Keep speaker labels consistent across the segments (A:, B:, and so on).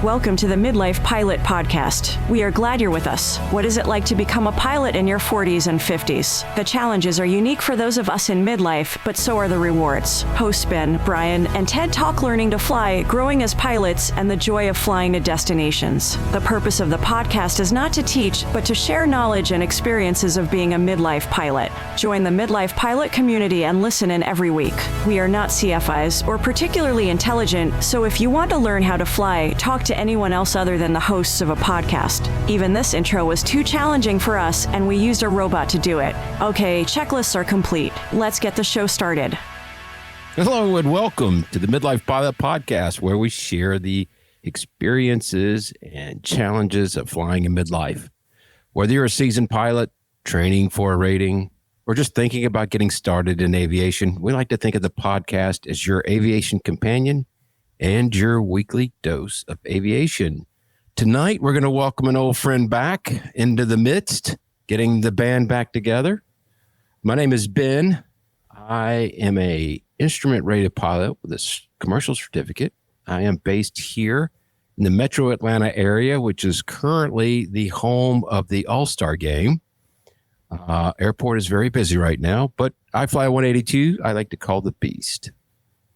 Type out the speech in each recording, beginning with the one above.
A: Welcome to the Midlife Pilot Podcast. We are glad you're with us. What is it like to become a pilot in your 40s and 50s? The challenges are unique for those of us in midlife, but so are the rewards. Hosts Ben, Brian, and Ted talk learning to fly, growing as pilots, and the joy of flying to destinations. The purpose of the podcast is not to teach, but to share knowledge and experiences of being a midlife pilot. Join the Midlife Pilot community and listen in every week. We are not CFIs or particularly intelligent, so if you want to learn how to fly, talk to anyone else other than the hosts of a podcast. Even this intro was too challenging for us, and we used a robot to do it. Okay, checklists are complete. Let's get the show started.
B: Hello and welcome to the Midlife Pilot Podcast, where we share the experiences and challenges of flying in midlife. Whether you're a seasoned pilot, training for a rating, or just thinking about getting started in aviation, we like to think of the podcast as your aviation companion and your weekly dose of aviation. Tonight, we're going to welcome an old friend back into the midst, getting the band back together. My name is Ben. I am a instrument-rated pilot with a commercial certificate. I am based here in the Metro Atlanta area, which is currently the home of the All-Star Game. Airport is very busy right now, but I fly 182. I like to call the Beast.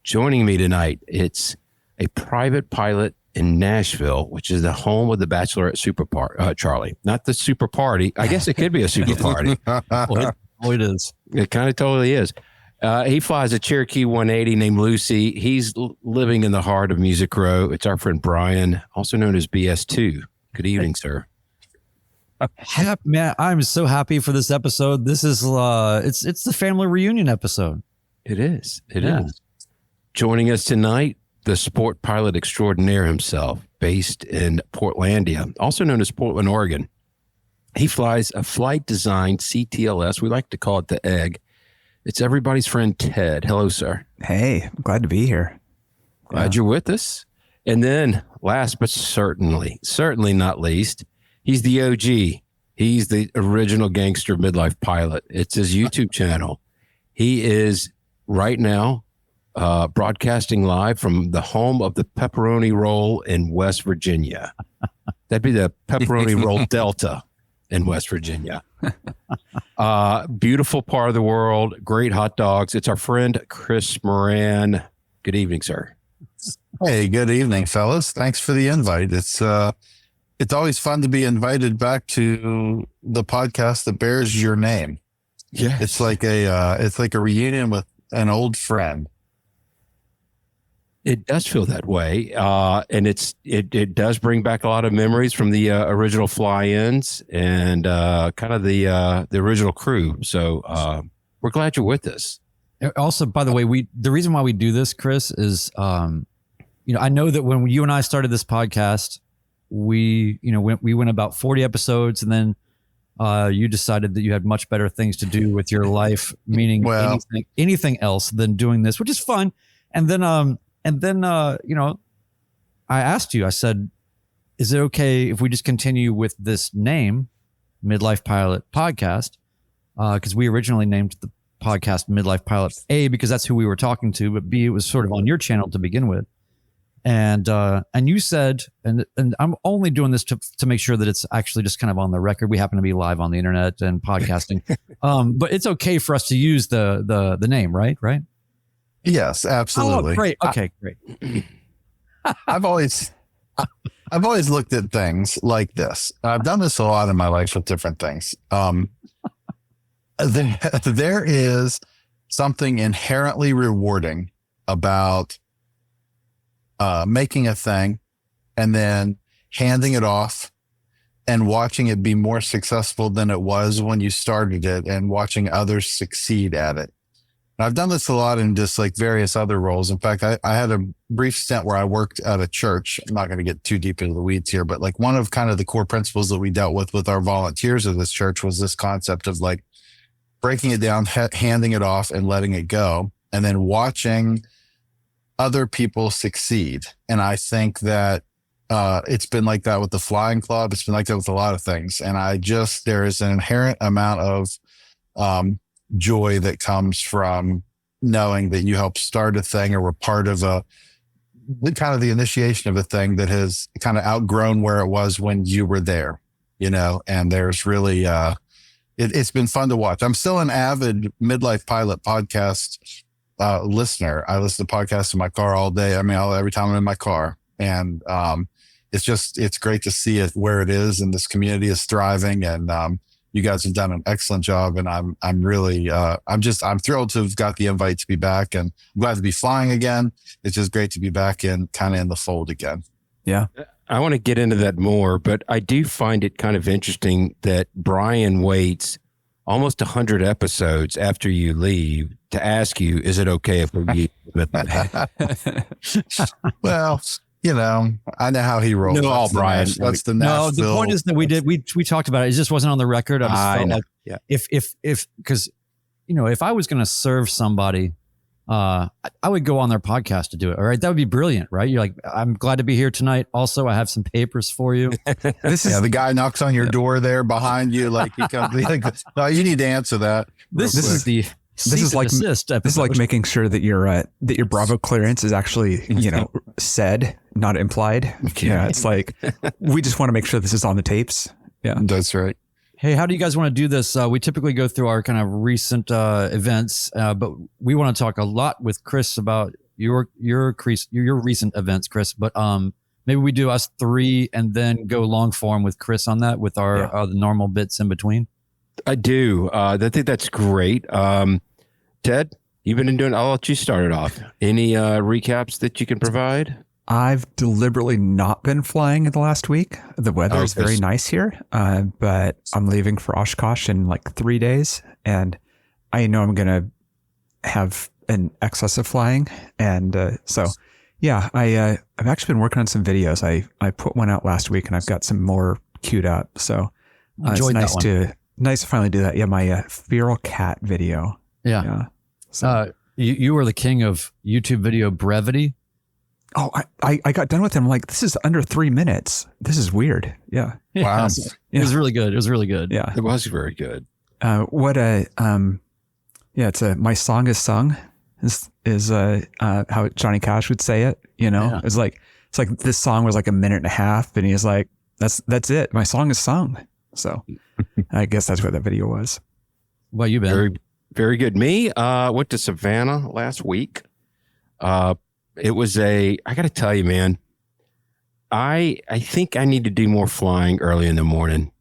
B: Joining me tonight, it's a private pilot in Nashville, which is the home of the Bachelorette Super Party. Charlie, not the Super Party. I guess it could be a Super Party.
C: Well, it is.
B: It kind of totally is. He flies a Cherokee 180 named Lucy. He's living in the heart of Music Row. It's our friend Brian, also known as BS2. Good evening, sir.
C: Man, I'm so happy for this episode. This is it's the family reunion episode.
B: It is. It is. Joining us tonight, the sport pilot extraordinaire himself, based in Portlandia, also known as Portland, Oregon. He flies a flight designed CTLS. We like to call it the egg. It's everybody's friend, Ted. Hello, sir.
D: Hey, I'm glad to be here.
B: Glad you're with us. And then last, but certainly not least, he's the OG. He's the original gangster midlife pilot. It's his YouTube channel. He is right now broadcasting live from the home of the pepperoni roll in West Virginia. That'd be the pepperoni roll Delta in West Virginia. Beautiful part of the world. Great hot dogs. It's our friend, Chris Moran. Good evening, sir.
E: Hey, good evening, fellas. Thanks for the invite. It's always fun to be invited back to the podcast that bears your name.
B: Yeah.
E: It's like a reunion with an old friend.
B: It does feel that way. And it does bring back a lot of memories from the original fly-ins and kind of the original crew. So we're glad you're with us.
C: Also, by the way, the reason why we do this, Chris, is I know that when you and I started this podcast, we went about 40 episodes, and then you decided that you had much better things to do with your life, meaning anything else than doing this, which is fun. And then I asked you, I said, is it okay if we just continue with this name, Midlife Pilot Podcast? Because we originally named the podcast Midlife Pilot, A, because that's who we were talking to, but B, it was sort of on your channel to begin with. And you said, and I'm only doing this to make sure that it's actually just kind of on the record. We happen to be live on the internet and podcasting, but it's okay for us to use the name, right? Right?
E: Yes, absolutely.
C: Oh, great. Okay, great.
E: I've always looked at things like this. I've done this a lot in my life with different things. There is something inherently rewarding about making a thing and then handing it off and watching it be more successful than it was when you started it and watching others succeed at it. And I've done this a lot in just like various other roles. In fact, I had a brief stint where I worked at a church. I'm not going to get too deep into the weeds here, but like one of kind of the core principles that we dealt with our volunteers of this church was this concept of like breaking it down, handing it off and letting it go, and then watching other people succeed. And I think that it's been like that with the flying club. It's been like that with a lot of things. And there is an inherent amount of joy that comes from knowing that you helped start a thing or were part of kind of the initiation of a thing that has kind of outgrown where it was when you were there, and there's really, it's been fun to watch. I'm still an avid Midlife Pilot podcast listener. I listen to podcasts in my car all day. I mean, every time I'm in my car, and it's great to see it where it is, and this community is thriving, and you guys have done an excellent job, and I'm really I'm thrilled to have got the invite to be back, and I'm glad to be flying again. It's just great to be back in the fold again.
D: Yeah.
B: I want to get into that more, but I do find it kind of interesting that Brian waits almost 100 episodes after you leave to ask you, is it okay if we
E: Well, I know how he rolls.
B: No,
E: That's
B: Brian.
E: That's the
C: No,
E: Nashville.
C: the point is that we talked about it. It just wasn't on the record. I just felt like because if I was going to serve somebody, I would go on their podcast to do it. All right. That would be brilliant, right? You're like, I'm glad to be here tonight. Also, I have some papers for you.
E: The guy knocks on your door there behind you. Like he comes, no, you need to answer that.
C: This is like
D: making sure that your Bravo clearance is actually, said, not implied. Yeah. It's like, we just want to make sure this is on the tapes. Yeah.
E: That's right.
C: Hey, how do you guys want to do this? We typically go through our kind of recent events, but we want to talk a lot with Chris about your recent events, Chris. But maybe we do us three and then go long form with Chris on that with our the normal bits in between.
B: I do. I think that's great. Ted, you've been doing. I'll let you start it off. Any recaps that you can provide?
D: I've deliberately not been flying in the last week. The weather is very nice here, but I'm leaving for Oshkosh in like 3 days, and I know I'm going to have an excess of flying, and I've actually been working on some videos. I put one out last week, and I've got some more queued up. So it's nice to finally do that. Yeah, my feral cat video.
C: Yeah. So you were the king of YouTube video brevity.
D: Oh, I got done with him. Like, this is under 3 minutes. This is weird. Yeah.
E: Wow.
C: It was really good. It was really good.
D: Yeah.
B: It was very good.
D: It's My Song Is Sung is how Johnny Cash would say it, It's like this song was like a minute and a half, and he's like, that's it. My song is sung. So I guess that's what that video was.
C: Well, you been
B: very, very good. Me, went to Savannah last week. It was I got to tell you, man, I think I need to do more flying early in the morning.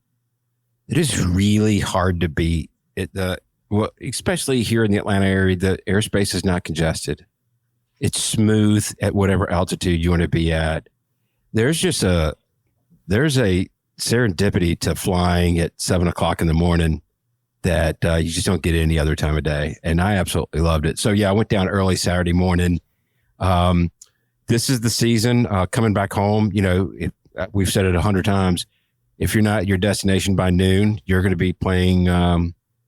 B: It is really hard to beat it. Especially here in the Atlanta area, the airspace is not congested. It's smooth at whatever altitude you want to be at. There's a serendipity to flying at 7 o'clock in the morning that you just don't get any other time of day. And I absolutely loved it. So yeah, I went down early Saturday morning. This is the season, coming back home. We've said it 100 times. If you're not at your destination by noon, you're going to be playing,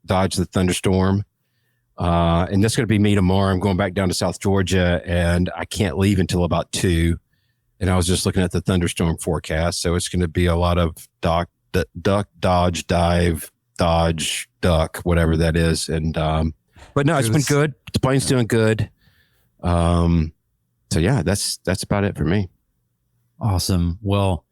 B: Dodge the Thunderstorm. And that's going to be me tomorrow. I'm going back down to South Georgia, and I can't leave until about 2. And I was just looking at the thunderstorm forecast. So it's going to be a lot of duck, dodge, dive, dodge, duck, whatever that is. And, but no, it's been good. The plane's doing good. So yeah, that's about it for me.
C: Awesome. Well,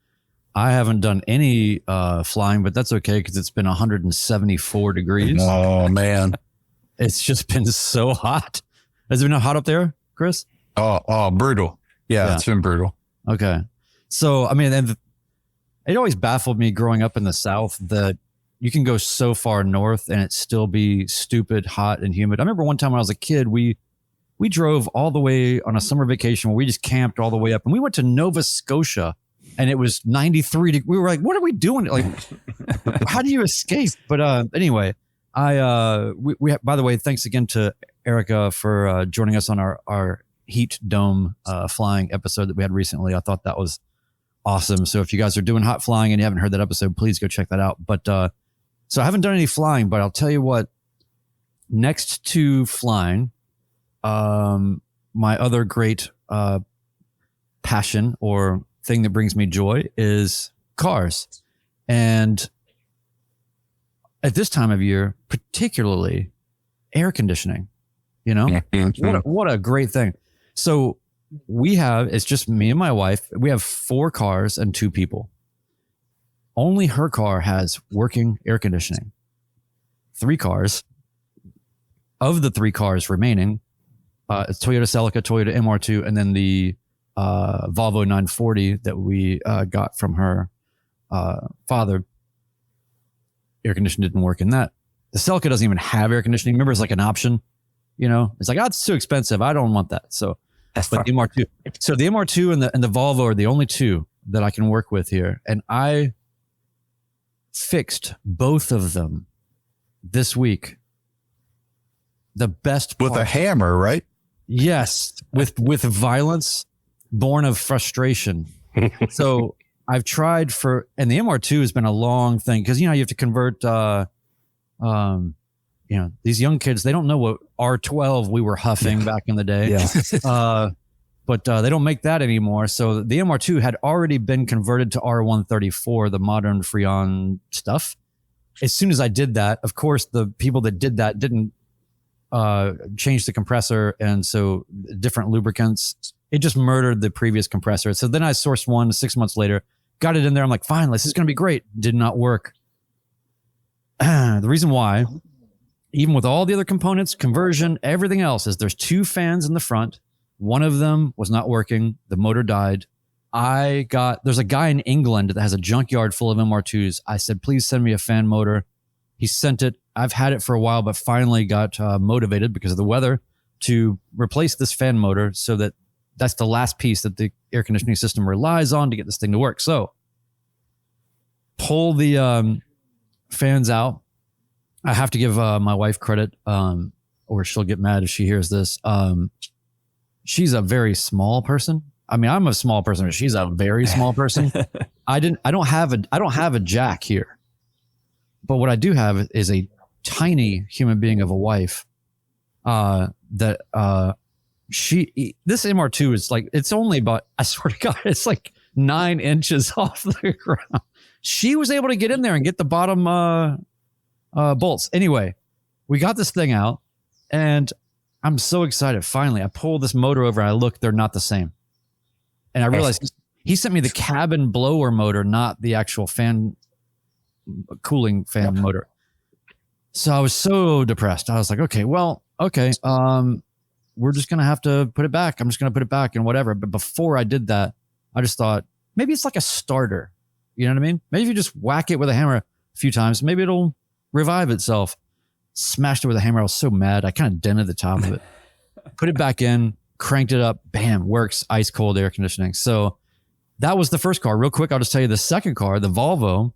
C: I haven't done any flying, but that's okay because it's been 174 degrees.
E: Oh man,
C: it's just been so hot. Has it been hot up there, Chris?
E: Oh, brutal. Yeah, it's been brutal.
C: Okay, so I mean, and it always baffled me growing up in the South that you can go so far north and it still be stupid hot and humid. I remember one time when I was a kid, we drove all the way on a summer vacation where we just camped all the way up, and we went to Nova Scotia and it was 93 degrees. We were like, what are we doing? Like, how do you escape? But anyway, we by the way, thanks again to Erica for joining us on our heat dome flying episode that we had recently. I thought that was awesome. So if you guys are doing hot flying and you haven't heard that episode, please go check that out. But so I haven't done any flying, but I'll tell you what, next to flying, my other great passion or thing that brings me joy is cars. And at this time of year, particularly air conditioning, what a great thing. So it's just me and my wife. We have 4 cars and 2 people. Only her car has working air conditioning. 3 cars. Of the 3 cars remaining, it's Toyota Celica, Toyota MR2, and then the Volvo 940 that we got from her father. Air conditioning didn't work in that. The Celica doesn't even have air conditioning. Remember, it's like an option. It's like, it's too expensive. I don't want that. So, but the MR2. So the MR2 and the Volvo are the only 2 that I can work with here, and I fixed both of them this week. The best part.
E: With a hammer, right?
C: Yes, with violence born of frustration. So I've tried and the MR2 has been a long thing because you have to convert. These young kids, they don't know what R12 we were huffing back in the day.
D: Yeah.
C: But they don't make that anymore. So the MR2 had already been converted to R134, the modern Freon stuff. As soon as I did that, of course, the people that did that didn't change the compressor. And so different lubricants, it just murdered the previous compressor. So then I sourced one 6 months later, got it in there. I'm like, fine, this is going to be great. Did not work. The reason why, even with all the other components, conversion, everything else, is there's 2 fans in the front. One of them was not working. The motor died. There's a guy in England that has a junkyard full of MR2s. I said, please send me a fan motor. He sent it. I've had it for a while, but finally got motivated because of the weather to replace this fan motor so that's the last piece that the air conditioning system relies on to get this thing to work. So pull the fans out. I have to give my wife credit, or she'll get mad if she hears this. She's a very small person. I mean, I'm a small person, but she's a very small person. I don't have a jack here, but what I do have is a tiny human being of a wife. This MR2 is like, it's only about, I swear to God, it's like 9 inches off the ground. She was able to get in there and get the bottom bolts. Anyway, we got this thing out and I'm so excited. Finally, I pull this motor over and I look, they're not the same. And I realized he sent me the cabin blower motor, not the actual cooling fan motor. So I was so depressed. I was like, okay, we're just going to have to put it back. I'm just going to put it back and whatever. But before I did that, I just thought maybe it's like a starter. You know what I mean? Maybe if you just whack it with a hammer a few times, maybe it'll revive itself. Smashed it with a hammer. I was so mad. I kind of dented the top of it. Put it back in, cranked it up. Bam, works. Ice cold air conditioning. So that was the first car. Real quick, I'll just tell you the second car, the Volvo,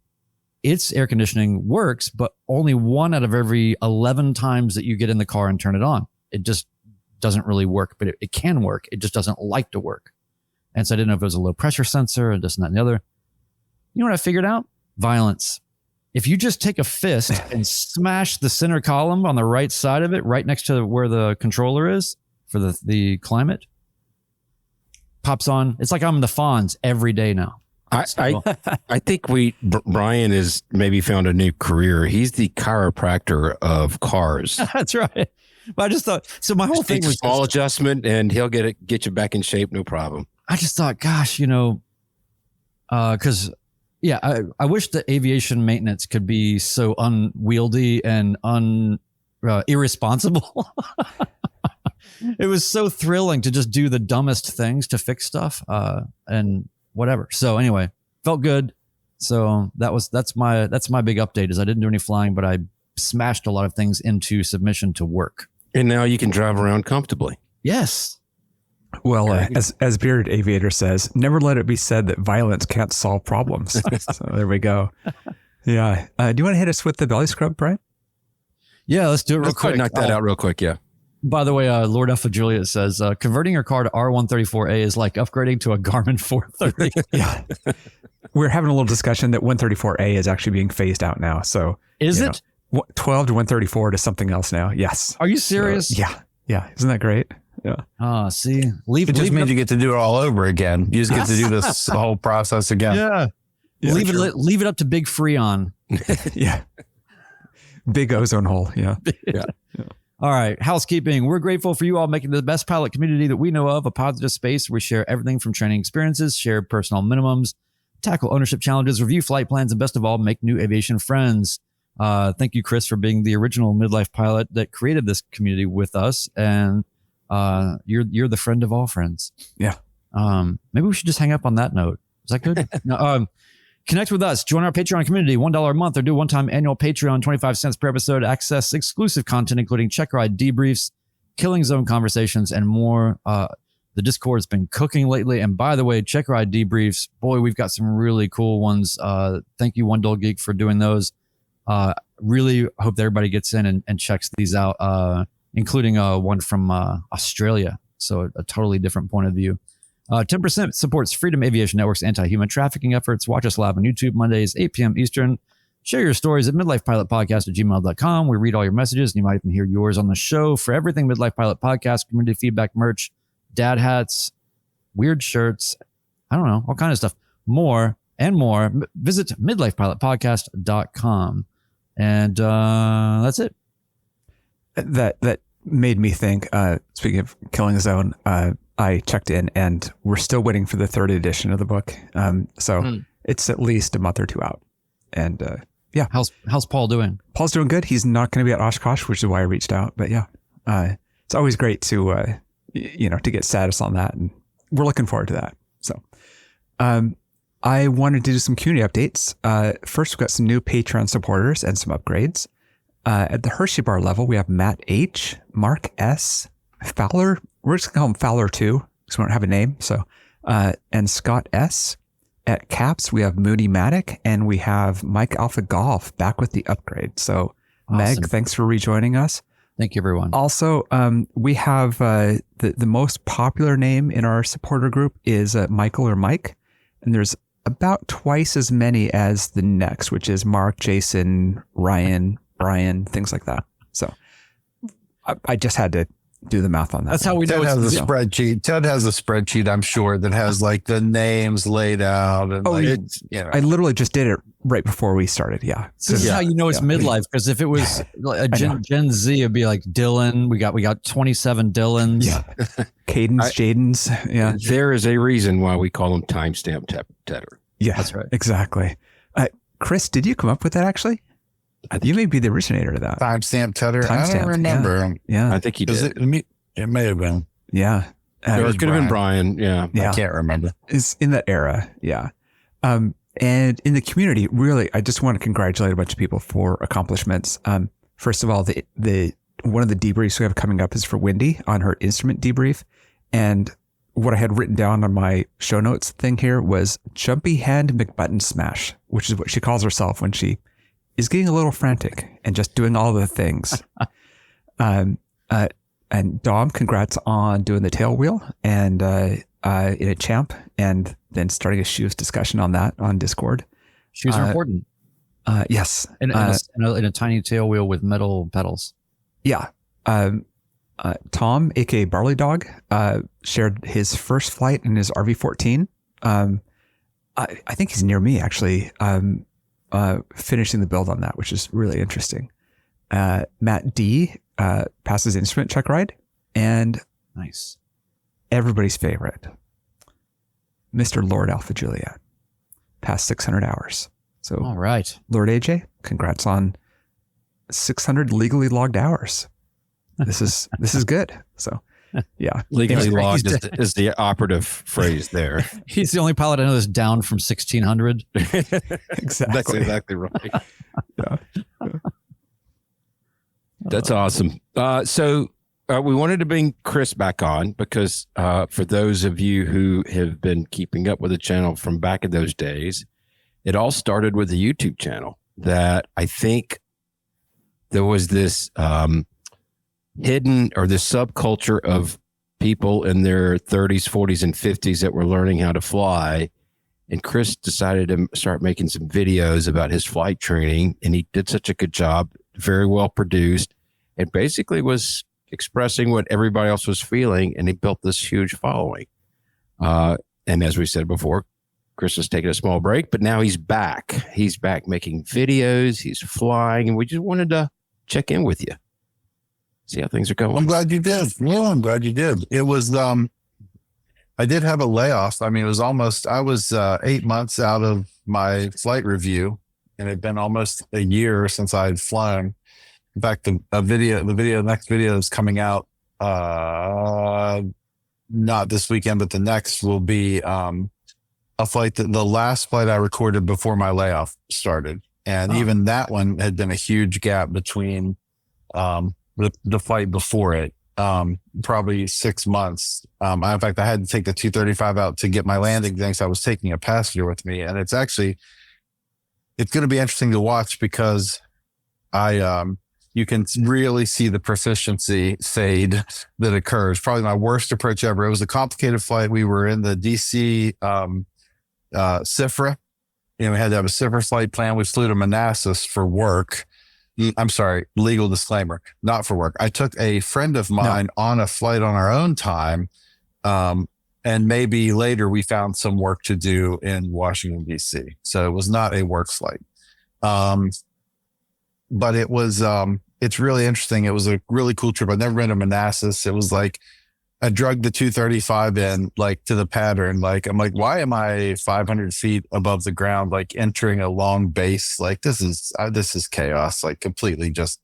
C: its air conditioning works, but only 1 out of every 11 times that you get in the car and turn it on. It just doesn't really work, but it can work. It just doesn't like to work. And so I didn't know if it was a low pressure sensor and this and that and the other. You know what I figured out? Violence. If you just take a fist and smash the center column on the right side of it, right next to where the controller is for the climate, pops on. It's like I'm in the Fonz every day now.
B: I think Brian has maybe found a new career. He's the chiropractor of cars.
C: That's right. But I just thought, so my whole thing was
B: small adjustment and he'll get you back in shape. No problem.
C: I just thought, gosh, cause yeah, I wish the aviation maintenance could be so unwieldy and irresponsible. It was so thrilling to just do the dumbest things to fix stuff, and whatever. So anyway, felt good. So that's my big update is I didn't do any flying, but I smashed a lot of things into submission to work.
B: And now you can drive around comfortably.
C: Yes.
D: Well, as Bearded Aviator says, never let it be said that violence can't solve problems. So there we go. Yeah. Do you want to hit us with the belly scrub, Brian?
C: Yeah, let's do it real quick.
B: Knock that out real quick. Yeah.
C: By the way, Lord Alpha Juliet says, converting your car to R134A is like upgrading to a Garmin 430.
D: Yeah. We're having a little discussion that 134A is actually being phased out now. So
C: is it?
D: 12 to 134 to something else now. Yes.
C: Are you serious?
D: So, yeah. Yeah. Isn't that great? Yeah.
C: See,
E: it just means you get to do it all over again. You just get to do this whole process again.
C: Yeah. Leave it up to Big Freon.
D: Yeah. Big ozone hole. Yeah.
B: Yeah.
C: All right, housekeeping. We're grateful for you all making the best pilot community that we know of, a positive space where we share everything from training experiences, share personal minimums, tackle ownership challenges, review flight plans, and best of all, make new aviation friends. Thank you, Chris, for being the original Midlife pilot that created this community with us. And you're the friend of all friends.
D: Yeah.
C: Maybe we should just hang up on that note. Is that good? No, connect with us. Join our Patreon community, $1 a month, or do one-time annual Patreon, 25 cents per episode. Access exclusive content, including check ride debriefs, killing zone conversations, and more. The Discord has been cooking lately. And by the way, check ride debriefs. Boy, we've got some really cool ones. Thank you, One Dull Geek, for doing those. Really hope that everybody gets in and checks these out, including one from Australia. So a totally different point of view. 10% supports Freedom Aviation Network's anti-human trafficking efforts. Watch us live on YouTube Mondays, 8 p.m. Eastern. Share your stories at midlifepilotpodcast@gmail.com. We read all your messages, and you might even hear yours on the show. For everything Midlife Pilot Podcast, community feedback, merch, dad hats, weird shirts, I don't know, all kind of stuff. More and more. Visit midlifepilotpodcast.com. And that's it.
D: That made me think, speaking of Killing Zone, I checked in and we're still waiting for the 3rd edition of the book. So it's at least a month or two out. And yeah.
C: How's Paul doing?
D: Paul's doing good. He's not going to be at Oshkosh, which is why I reached out. But yeah, it's always great to, to get status on that. And we're looking forward to that. So I wanted to do some community updates. First, we've got some new Patreon supporters and some upgrades. At the Hershey Bar level, we have Matt H, Mark S, Fowler. We're just going to call him Fowler 2 because we don't have a name. So, and Scott S. At Caps, we have Moody Matic and we have Mike Alpha Golf back with the upgrade. So, awesome. Meg, thanks for rejoining us.
C: Thank you, everyone.
D: Also, we have the most popular name in our supporter group is Michael or Mike. And there's about twice as many as the next, which is Mark, Jason, Ryan, Brian, things like that. So I just had to do the math on that.
C: That's how we know.
E: Ted has a spreadsheet. Ted has a spreadsheet, I'm sure, that has like the names laid out. And
D: I literally just did it right before we started. Yeah.
C: So this is how you know it's midlife. Because if it was a Gen Z, it'd be like Dylan. We got 27 Dylans.
D: Yeah. Cadence, Jadens. Yeah.
B: There is a reason why we call him timestamp Tedder.
D: Yeah, that's right. Exactly. Chris, did you come up with that actually? You may be the originator of that.
E: Timestamp Tedder. I don't remember.
D: Yeah.
B: I think he did.
E: It may have been.
D: Yeah.
B: It could have been Brian. Yeah.
E: I can't remember.
D: It's in that era. Yeah. And in the community, really, I just want to congratulate a bunch of people for accomplishments. First of all, the one of the debriefs we have coming up is for Wendy on her instrument debrief. And what I had written down on my show notes thing here was Jumpy Hand McButton Smash, which is what she calls herself when she is getting a little frantic and just doing all the things. And Dom, congrats on doing the tail wheel and in a champ, and then starting a shoes discussion on that on Discord.
C: Shoes are important.
D: Yes.
C: In a tiny tail wheel with metal pedals.
D: Yeah. Tom, aka Barley Dog, shared his first flight in his RV-14. I think he's near me actually, finishing the build on that, which is really interesting. Matt D passes instrument check ride, and
C: nice.
D: Everybody's favorite, Mr. Lord Alpha Juliet, passed 600 hours. So,
C: all right,
D: Lord AJ, congrats on 600 legally logged hours. This is good. So, yeah,
B: legally logged is the operative phrase there.
C: He's the only pilot I know that's down from 1600.
D: Exactly.
B: That's exactly right.
D: Yeah.
B: That's awesome. So we wanted to bring Chris back on because for those of you who have been keeping up with the channel from back in those days, it all started with the YouTube channel that I think there was this hidden or this subculture of people in their 30s, 40s, and 50s that were learning how to fly. And Chris decided to start making some videos about his flight training. And he did such a good job, very well produced, and basically was expressing what everybody else was feeling. And he built this huge following. And as we said before, Chris has taken a small break, but now he's back. He's back making videos. He's flying. And we just wanted to check in with you. see how things are going.
E: I'm glad you did. Yeah, I'm glad you did. It was, I did have a layoff. I mean, I was 8 months out of my flight review, and it had been almost a year since I had flown. In fact, the next video is coming out, not this weekend, but the next will be a flight the last flight I recorded before my layoff started. And even that one had been a huge gap between the flight before it, probably 6 months. In fact, I had to take the 235 out to get my landing thing. So I was taking a passenger with me, and it's going to be interesting to watch because you can really see the proficiency fade that occurs. Probably my worst approach ever. It was a complicated flight. We were in the DC CIFRA. We had to have a CIFRA flight plan. We flew to Manassas for work. I'm sorry, legal disclaimer, not for work. I took a friend of mine on a flight on our own time. And maybe later we found some work to do in Washington, DC. So it was not a work flight. But it was, it's really interesting. It was a really cool trip. I've never been to Manassas. It was like, I drugged the 235 in like to the pattern. Like, I'm like, why am I 500 feet above the ground? Like entering a long base. Like this is chaos. Like completely it just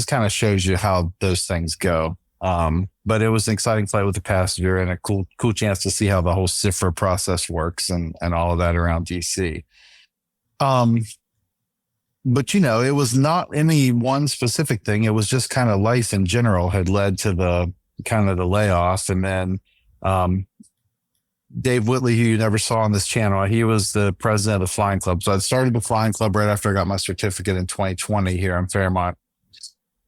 E: kind of shows you how those things go. But it was an exciting flight with the passenger and a cool chance to see how the whole CIFRA process works and all of that around DC. But it was not any one specific thing. It was just kind of life in general had led to the kind of the layoff. And then, Dave Whitley, who you never saw on this channel, he was the president of the flying club. So I started the flying club right after I got my certificate in 2020 here in Fairmont.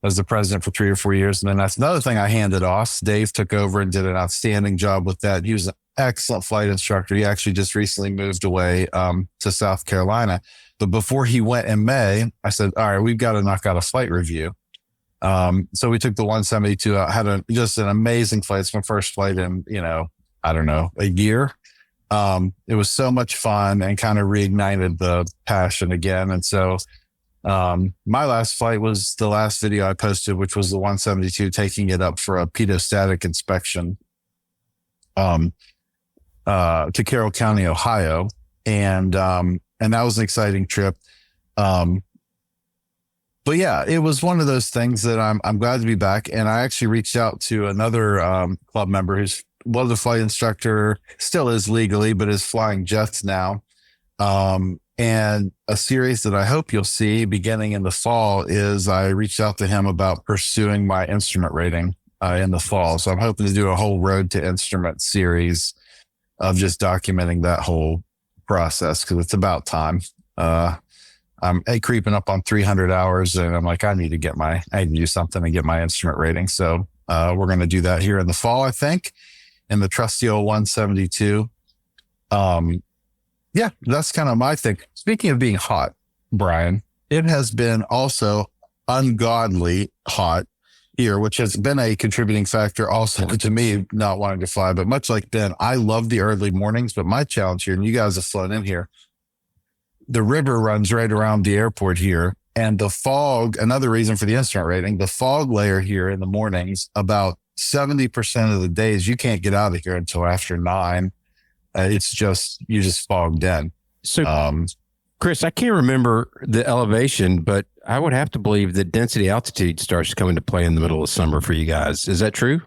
E: I was the president for 3 or 4 years. And then that's another thing I handed off. Dave took over and did an outstanding job with that. He was an excellent flight instructor. He actually just recently moved away, to South Carolina. But before he went in May, I said, all right, we've got to knock out a flight review. So we took the 172 out, had just an amazing flight. It's my first flight in, I don't know, a year. It was so much fun and kind of reignited the passion again. And so my last flight was the last video I posted, which was the 172, taking it up for a pedostatic inspection to Carroll County, Ohio. And that was an exciting trip. But yeah, it was one of those things that I'm glad to be back. And I actually reached out to another club member who's was a flight instructor, still is legally, but is flying jets now. And a series that I hope you'll see beginning in the fall is I reached out to him about pursuing my instrument rating in the fall. So I'm hoping to do a whole road to instrument series of just documenting that whole process because it's about time. I'm creeping up on 300 hours and I'm like, I need to do something and get my instrument rating. So we're going to do that here in the fall, I think, in the trusty old 172. Yeah, that's kind of my thing. Speaking of being hot, Brian, it has been also ungodly hot here, which has been a contributing factor also to me not wanting to fly. But much like Ben, I love the early mornings, but my challenge here, and you guys have flown in here, the river runs right around the airport here. And the fog, another reason for the instrument rating, the fog layer here in the mornings, about 70% of the days, you can't get out of here until after 9. You just fogged in.
B: So, Chris, I can't remember the elevation, but I would have to believe that density altitude starts to come into play in the middle of summer for you guys. Is that true?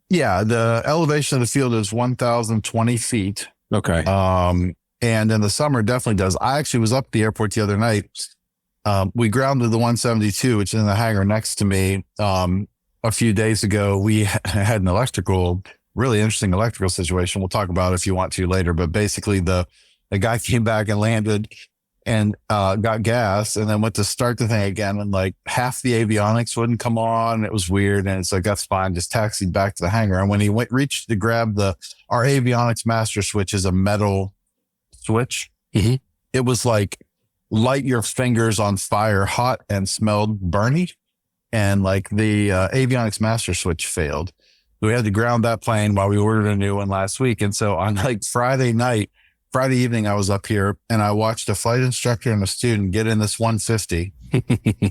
E: Yeah, the elevation of the field is 1,020 feet.
B: Okay.
E: And in the summer, it definitely does. I actually was up at the airport the other night. We grounded the 172, which is in the hangar next to me. A few days ago, we had an really interesting electrical situation. We'll talk about it if you want to later. But basically, the guy came back and landed and got gas and then went to start the thing again. And like half the avionics wouldn't come on. It was weird. And it's like, that's fine. Just taxied back to the hangar. And when he reached to grab our avionics master switch is a metal switch.
B: Mm-hmm.
E: It was like light your fingers on fire, hot and smelled burny. And like the avionics master switch failed. We had to ground that plane while we ordered a new one last week. And so on like Friday evening, I was up here and I watched a flight instructor and a student get in this 150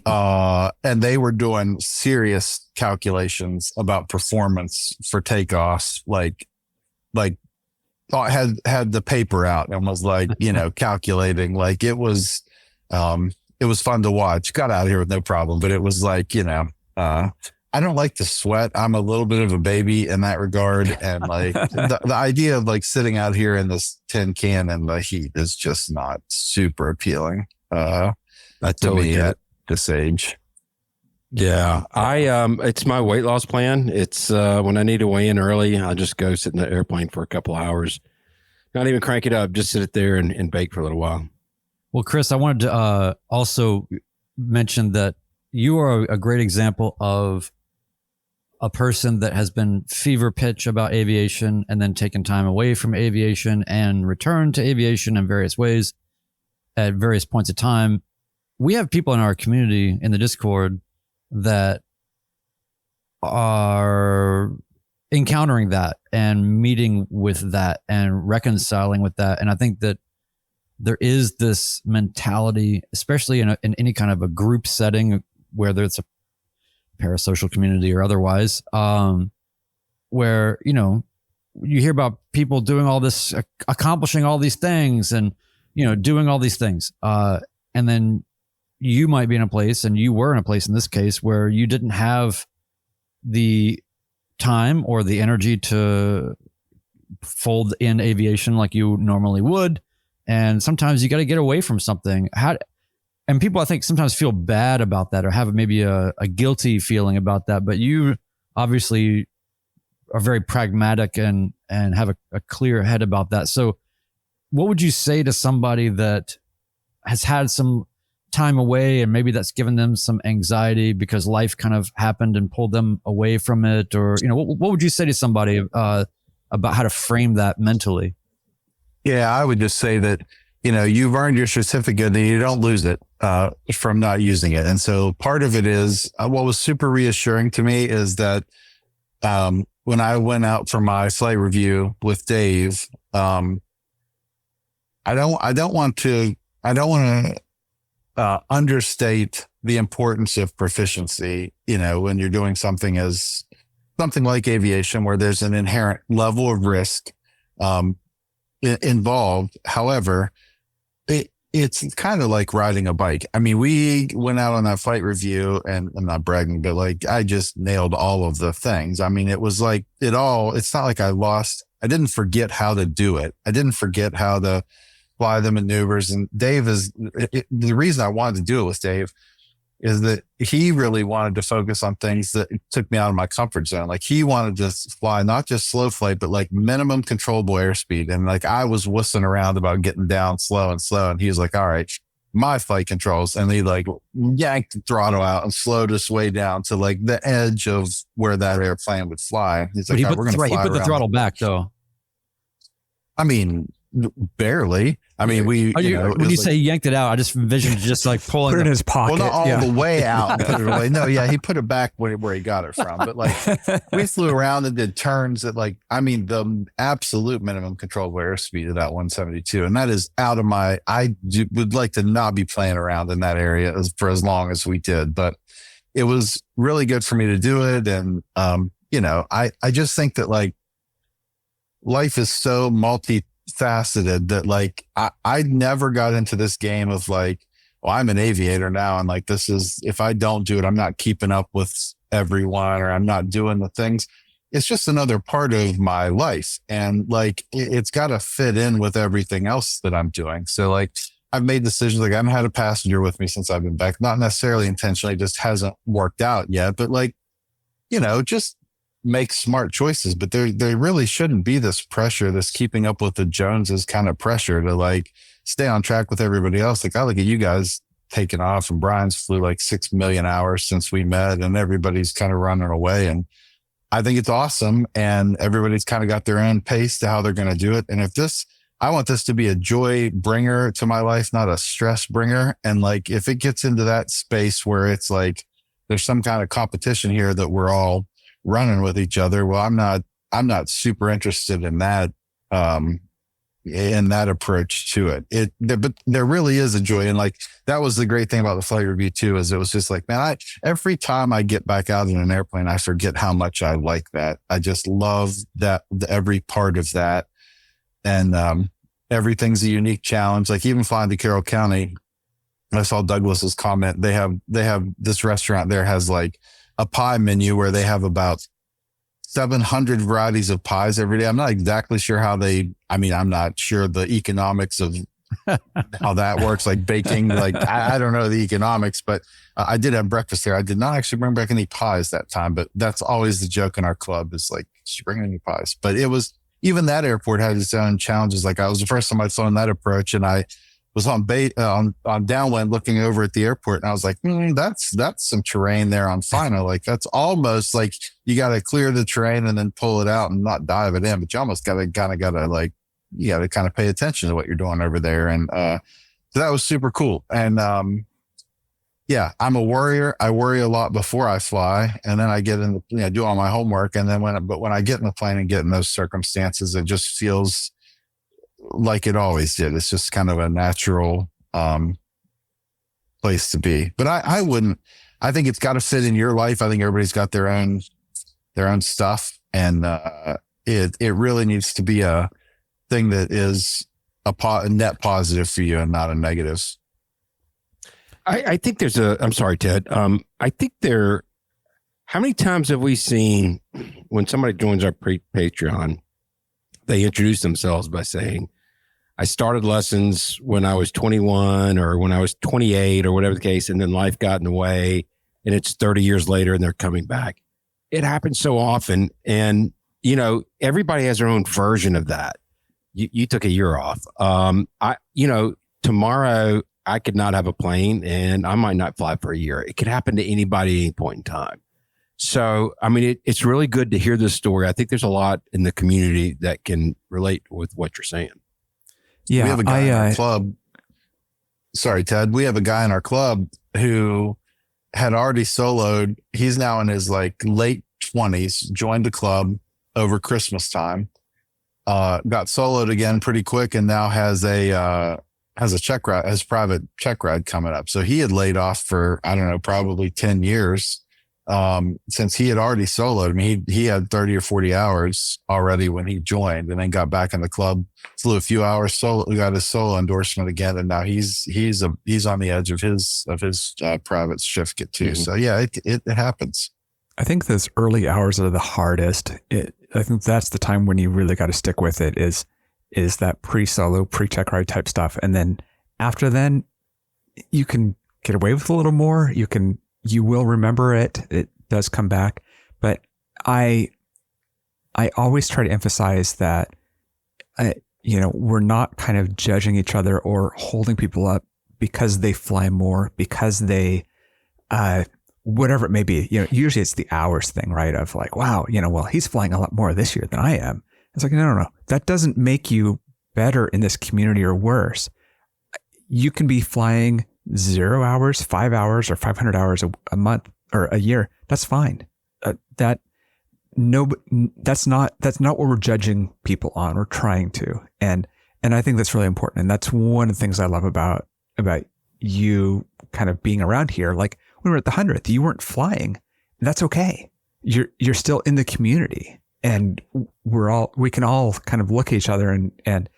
E: And they were doing serious calculations about performance for takeoffs, like thought had the paper out and was like, calculating. Like it was fun to watch. Got out of here with no problem, but it was like, I don't like to sweat. I'm a little bit of a baby in that regard. And like the idea of like sitting out here in this tin can in the heat is just not super appealing.
B: I totally get
E: at this age.
B: Yeah. It's my weight loss plan. It's, when I need to weigh in early, I'll just go sit in the airplane for a couple of hours, not even crank it up, just sit it there and bake for a little while.
C: Well, Chris, I wanted to also mention that you are a great example of a person that has been fever pitch about aviation and then taken time away from aviation and returned to aviation in various ways at various points of time. We have people in our community in the Discord that are encountering that and meeting with that and reconciling with that. And I think that there is this mentality, especially in any kind of a group setting, whether it's a parasocial community or otherwise, where, you hear about people doing all this, accomplishing all these things and, doing all these things. And then you might be in a place, and you were in a place in this case, where you didn't have the time or the energy to fold in aviation like you normally would. And sometimes you got to get away from something. And people, I think, sometimes feel bad about that or have maybe a guilty feeling about that. But you obviously are very pragmatic and have a clear head about that. So what would you say to somebody that has had some time away and maybe that's given them some anxiety because life kind of happened and pulled them away from it? Or, what would you say to somebody about how to frame that mentally?
E: Yeah, I would just say that, you've earned your certificate and you don't lose it from not using it. And so part of it is what was super reassuring to me is that when I went out for my flight review with Dave, I don't want to understate the importance of proficiency, when you're doing something like aviation, where there's an inherent level of risk involved. However, it's kind of like riding a bike. I mean, we went out on that flight review, and I'm not bragging, but like I just nailed all of the things. I mean, it was like it's not like I didn't forget how to do it. I didn't forget how to fly the maneuvers. And Dave the reason I wanted to do it with Dave is that he really wanted to focus on things that took me out of my comfort zone. Like he wanted to fly, not just slow flight, but like minimum controllable airspeed. And like I was whistling around about getting down slow. And he was like, all right, my flight controls. And he like yanked the throttle out and slowed us way down to like the edge of where that airplane would fly. He's like,
C: he put the throttle back though.
E: I mean, barely. I mean, when you
C: say he yanked it out, I just envisioned just like pulling
D: it in his pocket.
E: Well, not all the way out. Put it away. No, yeah, he put it back where he got it from. But like, we flew around and did turns at the absolute minimum controllable airspeed of that 172, and that is out of my. Would like to not be playing around in that area for as long as we did, but it was really good for me to do it. And I just think that like life is so multifaceted that like I never got into this game of like, well, I'm an aviator now, and like this is, if I don't do it, I'm not keeping up with everyone, or I'm not doing the things. It's just another part of my life, and like it's got to fit in with everything else that I'm doing. So like I've made decisions, like I haven't had a passenger with me since I've been back, not necessarily intentionally, just hasn't worked out yet, but like, just make smart choices. But there really shouldn't be this pressure, this keeping up with the Joneses kind of pressure to like stay on track with everybody else. Like I look at you guys taking off, and Brian's flew like 6 million hours since we met, and everybody's kind of running away. And I think it's awesome. And everybody's kind of got their own pace to how they're going to do it. And I want this to be a joy bringer to my life, not a stress bringer. And like, if it gets into that space where it's like, there's some kind of competition here that we're all running with each other, well, I'm not super interested in that in that approach to it. But there really is a joy. And like, that was the great thing about the flight review too, is it was just like, man, every time I get back out in an airplane, I forget how much I like that. I just love that, every part of that. And, everything's a unique challenge. Like even flying to Carroll County, I saw Douglas's comment. They have this restaurant there has like a pie menu where they have about 700 varieties of pies every day. I'm not exactly sure I'm not sure the economics of how that works, like baking, like I don't know the economics, but I did have breakfast there. I did not actually bring back any pies that time, but that's always the joke in our club is like, did you bring any pies? But it was, even that airport had its own challenges. Like I was the first time I'd flown that approach, and I was on downwind looking over at the airport, and I was like, that's some terrain there on final. Like that's almost like you got to clear the terrain and then pull it out and not dive it in, but you almost got to like, you got to kind of pay attention to what you're doing over there. And, so that was super cool. And, yeah, I'm a worrier. I worry a lot before I fly, and then I get in the, do all my homework. And then when I get in the plane and get in those circumstances, it just feels like it always did. It's just kind of a natural, place to be. But I think it's got to fit in your life. I think everybody's got their own stuff. And, it really needs to be a thing that is a net positive for you and not a negative.
B: I think I'm sorry, Ted. I think how many times have we seen when somebody joins our Patreon, they introduce themselves by saying, I started lessons when I was 21 or when I was 28 or whatever the case, and then life got in the way and it's 30 years later and they're coming back. It happens so often. And, everybody has their own version of that. You took a year off. Tomorrow I could not have a plane and I might not fly for a year. It could happen to anybody at any point in time. So, it's really good to hear this story. I think there's a lot in the community that can relate with what you're saying.
E: Yeah. We have a guy in our club. Sorry, Ted. We have a guy in our club who had already soloed. He's now in his like late 20s, joined the club over Christmas time, got soloed again pretty quick, and now has a check ride, has private check ride coming up. So he had laid off for, I don't know, probably 10 years, since he had already soloed. He had 30 or 40 hours already when he joined, and then got back in the club, flew a few hours solo, got his solo endorsement again. And now he's on the edge of his private certificate too. Mm-hmm. So yeah, it happens.
D: I think those early hours are the hardest. I think that's the time when you really got to stick with it is that pre-solo, pre-check ride type stuff. And then after then you can get away with a little more. You will remember it. It does come back. But I always try to emphasize that, we're not kind of judging each other or holding people up because they fly more, because they, whatever it may be, usually it's the hours thing, right? Of like, wow, well, he's flying a lot more this year than I am. It's like, no. That doesn't make you better in this community or worse. You can be flying 0 hours, 5 hours, or 500 hours a month or a year. That's fine. That's not what we're judging people on. We're trying to, and I think that's really important. And that's one of the things I love about you kind of being around here. Like when we were at the 100th, you weren't flying. That's okay. You're still in the community. And we can all kind of look at each other and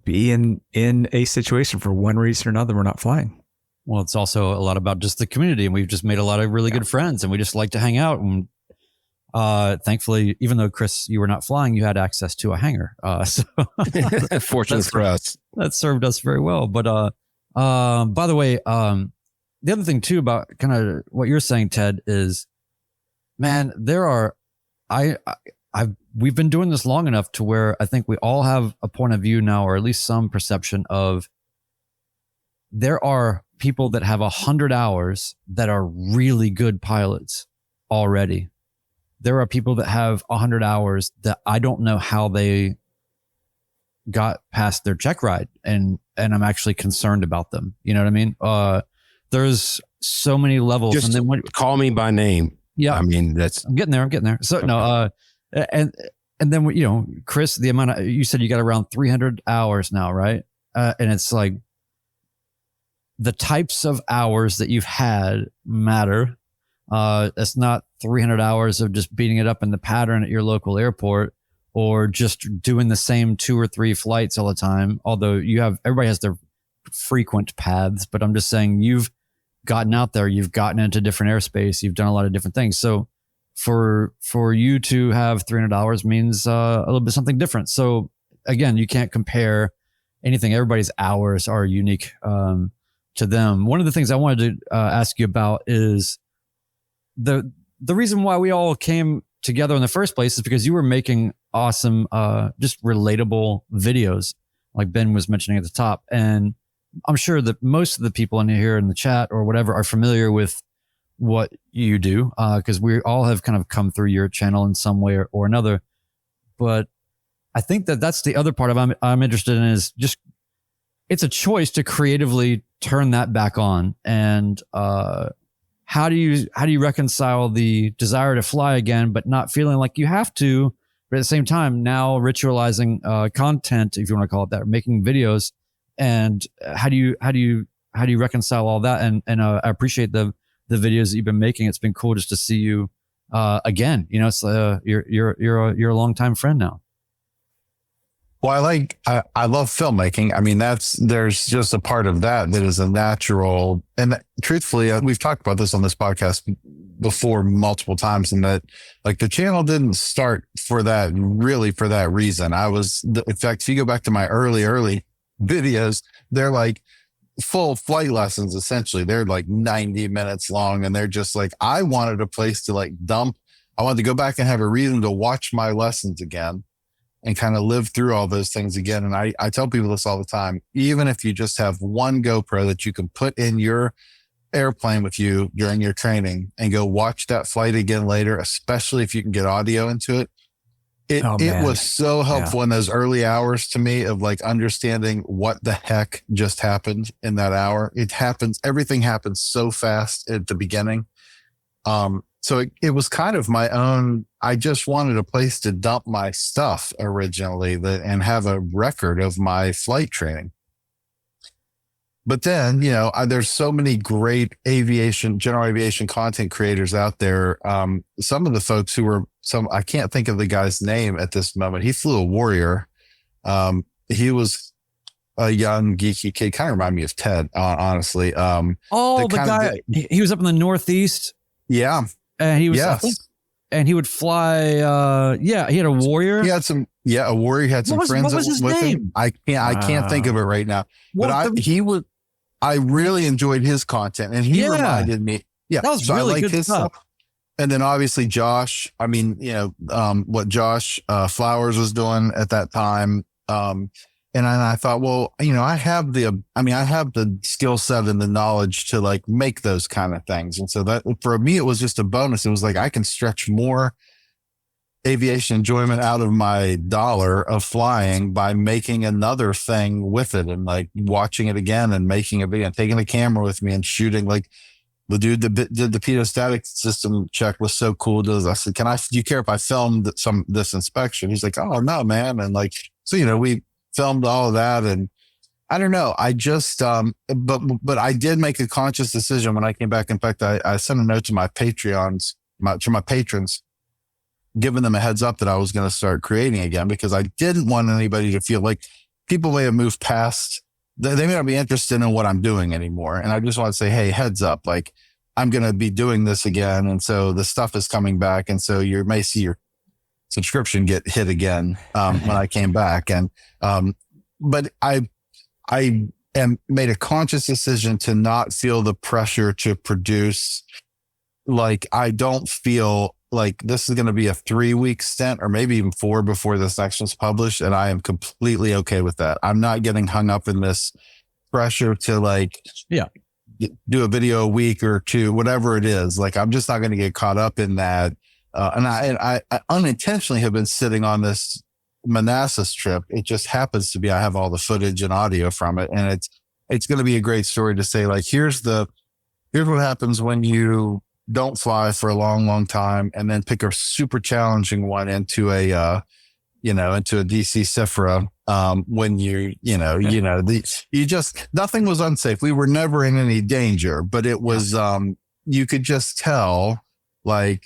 D: be in a situation for one reason or another, we're not flying.
C: Well, it's also a lot about just the community, and we've just made a lot of really good friends, and we just like to hang out. And thankfully, even though Chris, you were not flying, you had access to a hangar. So
B: fortunate for us, that
C: served us very well. But by the way, the other thing too about kind of what you're saying, Ted, is, man, we've been doing this long enough to where I think we all have a point of view now, or at least some perception of, there are people that have 100 hours that are really good pilots already. There are people that have 100 hours that I don't know how they got past their check ride, and I'm actually concerned about them. You know what I mean? There's so many levels.
B: Just and then call me by name.
C: Yeah.
B: I'm
C: getting there. So no, and And then, you know, Chris, the amount of, you said you got around 300 hours now, right? And it's like the types of hours that you've had matter. It's not 300 hours of just beating it up in the pattern at your local airport or just doing the same 2 or 3 flights all the time. Although everybody has their frequent paths, but I'm just saying you've gotten out there, you've gotten into different airspace, you've done a lot of different things. So for you to have $300 means a little bit something different. So again, you can't compare anything. Everybody's hours are unique to them. One of the things I wanted to ask you about is the reason why we all came together in the first place is because you were making awesome, just relatable videos, like Ben was mentioning at the top. And I'm sure that most of the people in here in the chat or whatever are familiar with what you do, because we all have kind of come through your channel in some way or another. But I think that's the other part of I'm interested in is just, it's a choice to creatively turn that back on. And how do you reconcile the desire to fly again, but not feeling like you have to, but at the same time now ritualizing content, if you want to call it that, or making videos. And how do you reconcile all that? And I appreciate the videos that you've been making. It's been cool just to see you again. You know, it's you're a longtime friend now.
E: Well, I love filmmaking. I mean, there's just a part of that is a natural, and truthfully, we've talked about this on this podcast before multiple times, and that like the channel didn't start for that reason. In fact, if you go back to my early videos, they're like full flight lessons. Essentially, they're like 90 minutes long, and they're just like, I wanted a place to like dump. I wanted to go back and have a reason to watch my lessons again and kind of live through all those things again. And I tell people this all the time, even if you just have one GoPro that you can put in your airplane with you during your training and go watch that flight again later, especially if you can get audio into it. It was so helpful in those early hours to me of like understanding what the heck just happened in that hour. Everything happens so fast at the beginning. So it was kind of my own, I just wanted a place to dump my stuff originally and have a record of my flight training. But then, you know, there's so many great general aviation content creators out there. Some of the folks I can't think of the guy's name at this moment. He flew a Warrior. He was a young geeky kid, kind of reminded me of Ted, honestly.
C: The guy, he was up in the Northeast.
E: Yeah.
C: And he was, and he would fly. He had a Warrior.
E: He had a Warrior. He had some friends with him. I can't think of it right now. I really enjoyed his content, and he reminded me. Yeah,
C: that was really good stuff.
E: And then obviously Josh. I mean, you know, what Josh Flowers was doing at that time. And I thought, well, you know, I have the skill set and the knowledge to like make those kind of things. And so that for me, it was just a bonus. It was like, I can stretch more aviation enjoyment out of my dollar of flying by making another thing with it and like watching it again and making a video and taking the camera with me and shooting. Like the dude that did the pitot-static system check was so cool. I said, do you care if I filmed this inspection? He's like, oh no, man. And like, so, you know, we filmed all of that. And I don't know. I just, but I did make a conscious decision when I came back. In fact, I sent a note to my Patreons, to my patrons, giving them a heads up that I was going to start creating again, because I didn't want anybody to feel like people may have moved past, they may not be interested in what I'm doing anymore. And I just want to say, hey, heads up, like I'm going to be doing this again. And so the stuff is coming back. And so you may see your subscription get hit again when I came back. And but I made a conscious decision to not feel the pressure to produce. Like I don't feel like this is going to be a 3-week stint or maybe even 4 before this next one's published. And I am completely okay with that. I'm not getting hung up in this pressure to like do a video a week or 2, whatever it is. Like I'm just not going to get caught up in that. And I unintentionally have been sitting on this Manassas trip. It just happens to be, I have all the footage and audio from it. And it's going to be a great story to say, like, here's what happens when you don't fly for a long, long time and then pick a super challenging one into a into a DC Cifra, when nothing was unsafe. We were never in any danger, but it was, you could just tell, you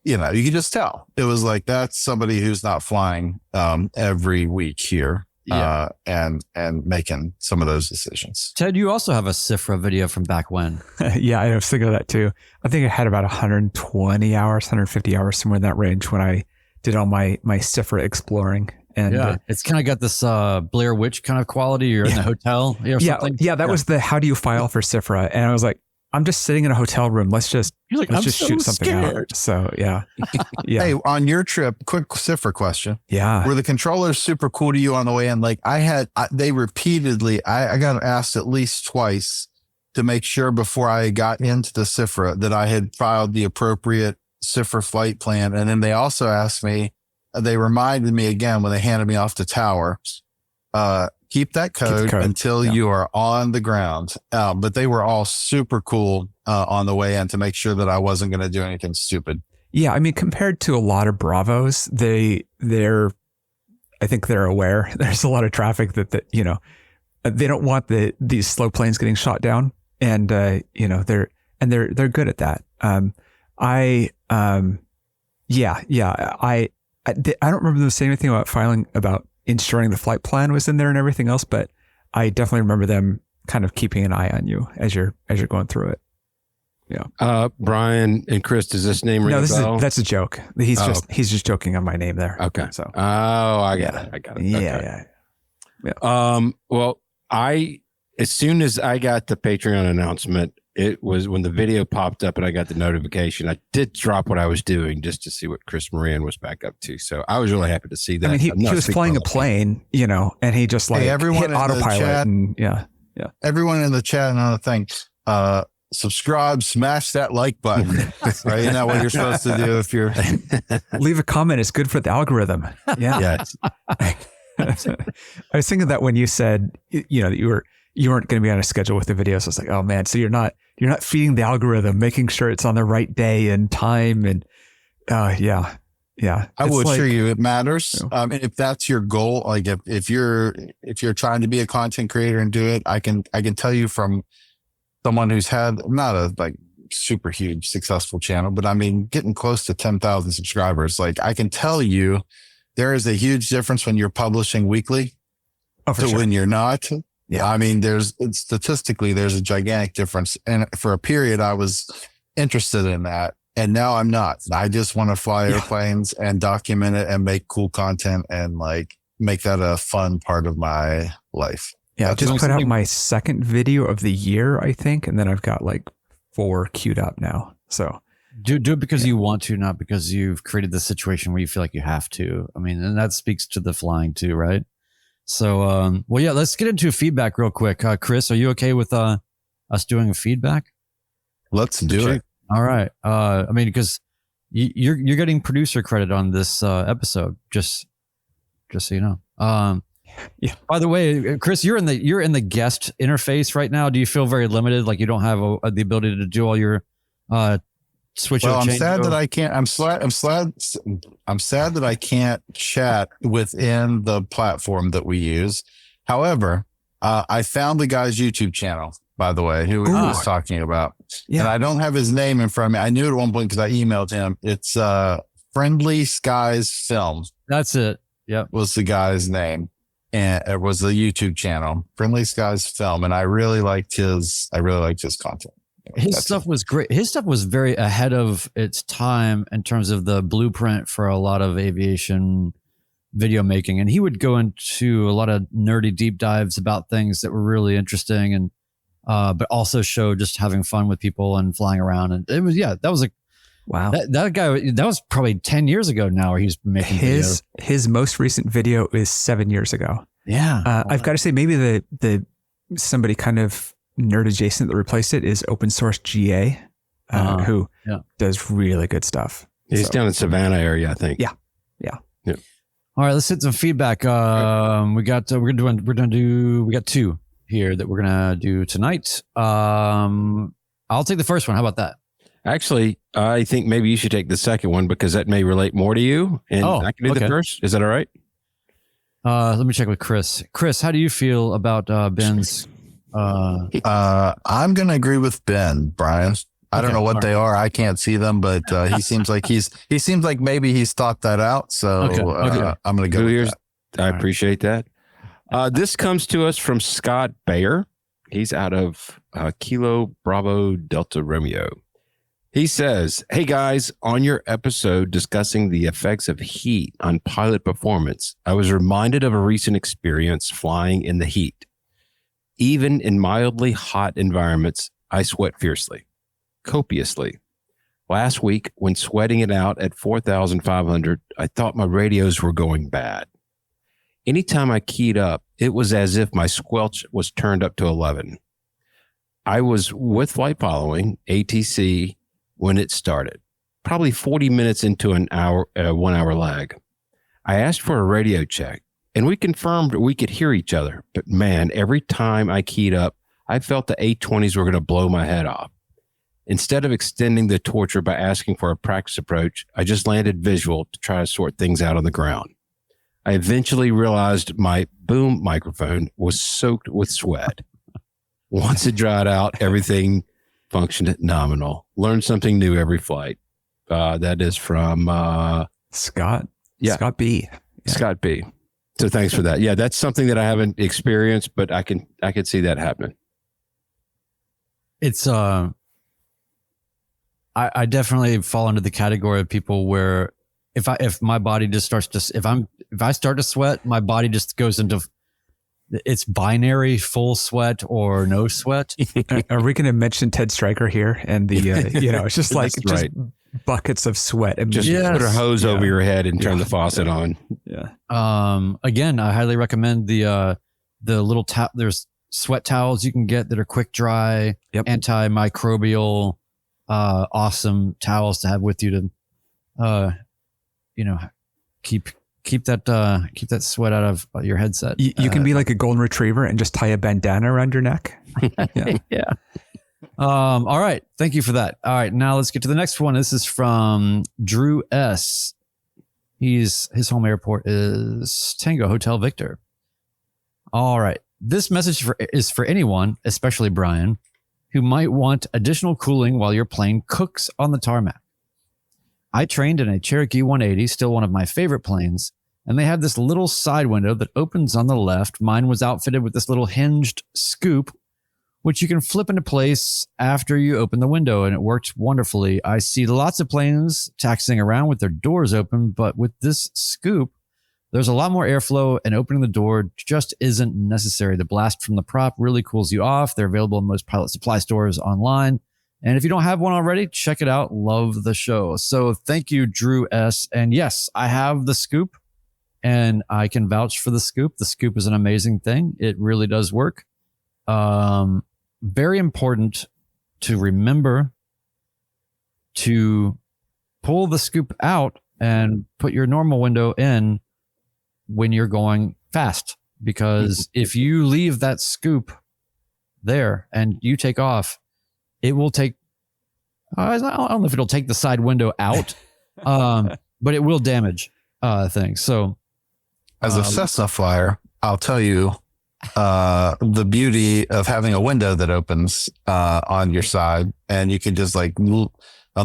E: could just tell. It was like, that's somebody who's not flying, every week here. And making some of those decisions.
C: Ted, you also have a Cifra video from back when.
D: Yeah, I was thinking of that too. I think I had about 120 hours, 150 hours, somewhere in that range when I did all my Cifra exploring. And
C: it's kind of got this Blair Witch kind of quality. You're in the hotel or something.
D: Yeah, that was the how do you file for Cifra? And I was like, I'm just sitting in a hotel room. Let's just shoot something out. So yeah.
E: Hey, on your trip, quick Cifra question.
D: Yeah.
E: Were the controllers super cool to you on the way in? Like they repeatedly, I got asked at least twice to make sure before I got into the Cifra that I had filed the appropriate Cifra flight plan. And then they also asked me, they reminded me again when they handed me off the tower, keep that code until you are on the ground. But they were all super cool on the way in to make sure that I wasn't going to do anything stupid.
D: Yeah. I mean, compared to a lot of Bravos, I think they're aware there's a lot of traffic that they don't want these slow planes getting shot down. And, they're good at that. I don't remember them saying anything about filing about ensuring the flight plan was in there and everything else, but I definitely remember them kind of keeping an eye on you as you're going through it. Yeah.
B: Brian and Chris, does this name ring a bell?
D: That's a joke. He's just joking on my name there.
B: Okay.
D: So.
B: I got it.
D: Yeah.
B: Well, as soon as I got the Patreon announcement, it was when the video popped up and I got the notification. I did drop what I was doing just to see what Chris Moran was back up to. So I was really happy to see that.
D: I mean, he was flying a plane, and he just
E: everyone
D: hit autopilot.
E: Chat,
D: and
E: everyone in the chat, another thing, subscribe, smash that like button. Right? Isn't that what you're supposed to do if you're
D: leave a comment? It's good for the algorithm. Yeah.
B: Yes.
D: I was thinking that when you said, that you weren't going to be on a schedule with the videos. I was like, oh man, so you're not feeding the algorithm, making sure it's on the right day and time. And yeah.
E: I would assure you it matters. If that's your goal, like if you're trying to be a content creator and do it, I can tell you from someone who's had not a super huge successful channel, but I mean, getting close to 10,000 subscribers. Like I can tell you there is a huge difference when you're publishing weekly when you're not. Yeah. I mean, statistically, there's a gigantic difference. And for a period, I was interested in that. And now I'm not. I just want to fly airplanes and document it and make cool content and make that a fun part of my life.
D: Yeah. I just put out my second video of the year, I think. And then I've got 4 queued up now. So
C: do it because you want to, not because you've created the situation where you feel like you have to. I mean, and that speaks to the flying too, right? So, let's get into feedback real quick. Chris, are you okay with us doing a feedback?
E: Let's do it.
C: All right. I mean, because you're getting producer credit on this episode, just so you know.
D: Yeah.
C: By the way, Chris, you're in the guest interface right now. Do you feel very limited? Like you don't have the ability to do all your switch.
E: Well, I'm sad that I can't. I'm sad that I can't chat within the platform that we use. However, I found the guy's YouTube channel, by the way, who we were just talking about. Yeah. And I don't have his name in front of me. I knew it at one point because I emailed him. It's Friendly Skies Film.
C: That's it. Yep.
E: Was the guy's name. And it was the YouTube channel, Friendly Skies Film. And I really liked his content.
C: His stuff was great. His stuff was very ahead of its time in terms of the blueprint for a lot of aviation video making. And he would go into a lot of nerdy deep dives about things that were really interesting and, but also show just having fun with people and flying around. And it was, that was wow. That guy, that was probably 10 years ago now where he's making videos.
D: His most recent video is 7 years ago.
C: Yeah.
D: I've got to say maybe the somebody kind of nerd adjacent that replaced it is Open Source GA, who does really good stuff.
B: He's down in Savannah area, I think.
D: Yeah.
C: All right, let's hit some feedback. We got 2 here that we're gonna do tonight. I'll take the first one. How about that?
B: Actually, I think maybe you should take the second one because that may relate more to you. And I can do the first. Is that all right?
C: Let me check with Chris. Chris, how do you feel about Ben's?
E: I'm going to agree with Ben, Brian. I don't know what they are. I can't see them, but he seems like maybe he's thought that out. So I'm going to go with that.
B: I appreciate that. This comes to us from Scott Bayer. He's out of Kilo Bravo Delta Romeo. He says, "Hey guys, on your episode discussing the effects of heat on pilot performance, I was reminded of a recent experience flying in the heat. Even in mildly hot environments, I sweat fiercely, copiously. Last week, when sweating it out at 4,500, I thought my radios were going bad. Anytime I keyed up, it was as if my squelch was turned up to 11. I was with flight following, ATC, when it started, probably 40 minutes into an hour, 1 hour lag. I asked for a radio check, and we confirmed we could hear each other. But man, every time I keyed up, I felt the A20s were going to blow my head off. Instead of extending the torture by asking for a practice approach, I just landed visual to try to sort things out on the ground. I eventually realized my boom microphone was soaked with sweat. Once it dried out, everything functioned nominal. Learn something new every flight." That is from
D: Scott. Yeah. Scott B. Yeah.
B: Scott B. So thanks for that. Yeah, that's something that I haven't experienced, but I could see that happening.
C: It's I definitely fall into the category of people where if my body just starts to if I start to sweat, my body just goes into it's binary, full sweat or no sweat.
D: Are we going to mention Ted Stryker here? And the it's just like just buckets of sweat.
B: Just put a hose over your head and turn the faucet on.
D: Yeah.
C: Again, I highly recommend the little there's sweat towels you can get that are quick dry, antimicrobial, awesome towels to have with you to, keep that sweat out of your headset.
D: You can be like a golden retriever and just tie a bandana around your neck.
C: Yeah. All right. Thank you for that. All right. Now let's get to the next one. This is from Drew S. His home airport is Tango Hotel Victor. All right. This message is for anyone, especially Brian, who might want additional cooling while your plane cooks on the tarmac. I trained in a Cherokee 180, still one of my favorite planes, and they had this little side window that opens on the left. Mine was outfitted with this little hinged scoop, which you can flip into place after you open the window, and it worked wonderfully. I see lots of planes taxiing around with their doors open, but with this scoop, there's a lot more airflow, and opening the door just isn't necessary. The blast from the prop really cools you off. They're available in most pilot supply stores online. And if you don't have one already, check it out. Love the show. So thank you, Drew S. And yes, I have the scoop and I can vouch for the scoop. The scoop is an amazing thing. It really does work. Very important to remember to pull the scoop out and put your normal window in when you're going fast. Because if you leave that scoop there and you take off, it will take, I don't know if it'll take the side window out, but it will damage things. So
E: as a Cessna flyer, I'll tell you the beauty of having a window that opens on your side, and you can just like on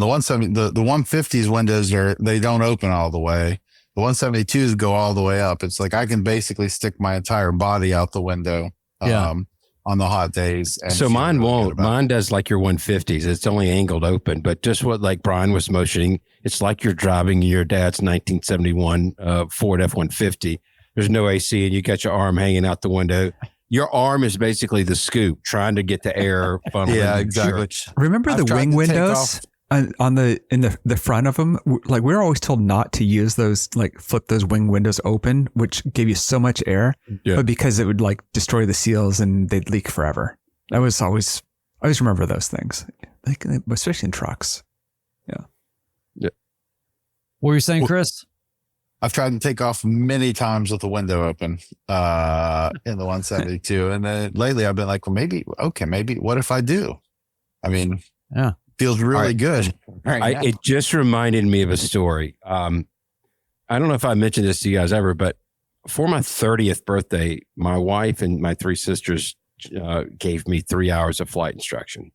E: the 170, the 150s windows they don't open all the way. The 172s go all the way up. It's like I can basically stick my entire body out the window. On the hot days. And
B: so mine won't. Mine does like your 150s. It's only angled open, but just what like Brian was motioning, it's like you're driving your dad's 1971 Ford F-150. There's no AC and you got your arm hanging out the window. Your arm is basically the scoop trying to get the air funnel.
E: Yeah, exactly.
D: Remember the wing windows on the front of them? Like we were always told not to use those, like flip those wing windows open, which gave you so much air, but because it would like destroy the seals and they'd leak forever. I always remember those things, like especially in trucks. Yeah.
C: What were you saying, Chris?
E: I've tried to take off many times with the window open in the 172. And then lately I've been like, well, maybe what if I do? I mean, Feels really
B: right.
E: good.
B: It just reminded me of a story. I don't know if I mentioned this to you guys ever, but for my 30th birthday, my wife and my 3 sisters gave me 3 hours of flight instruction.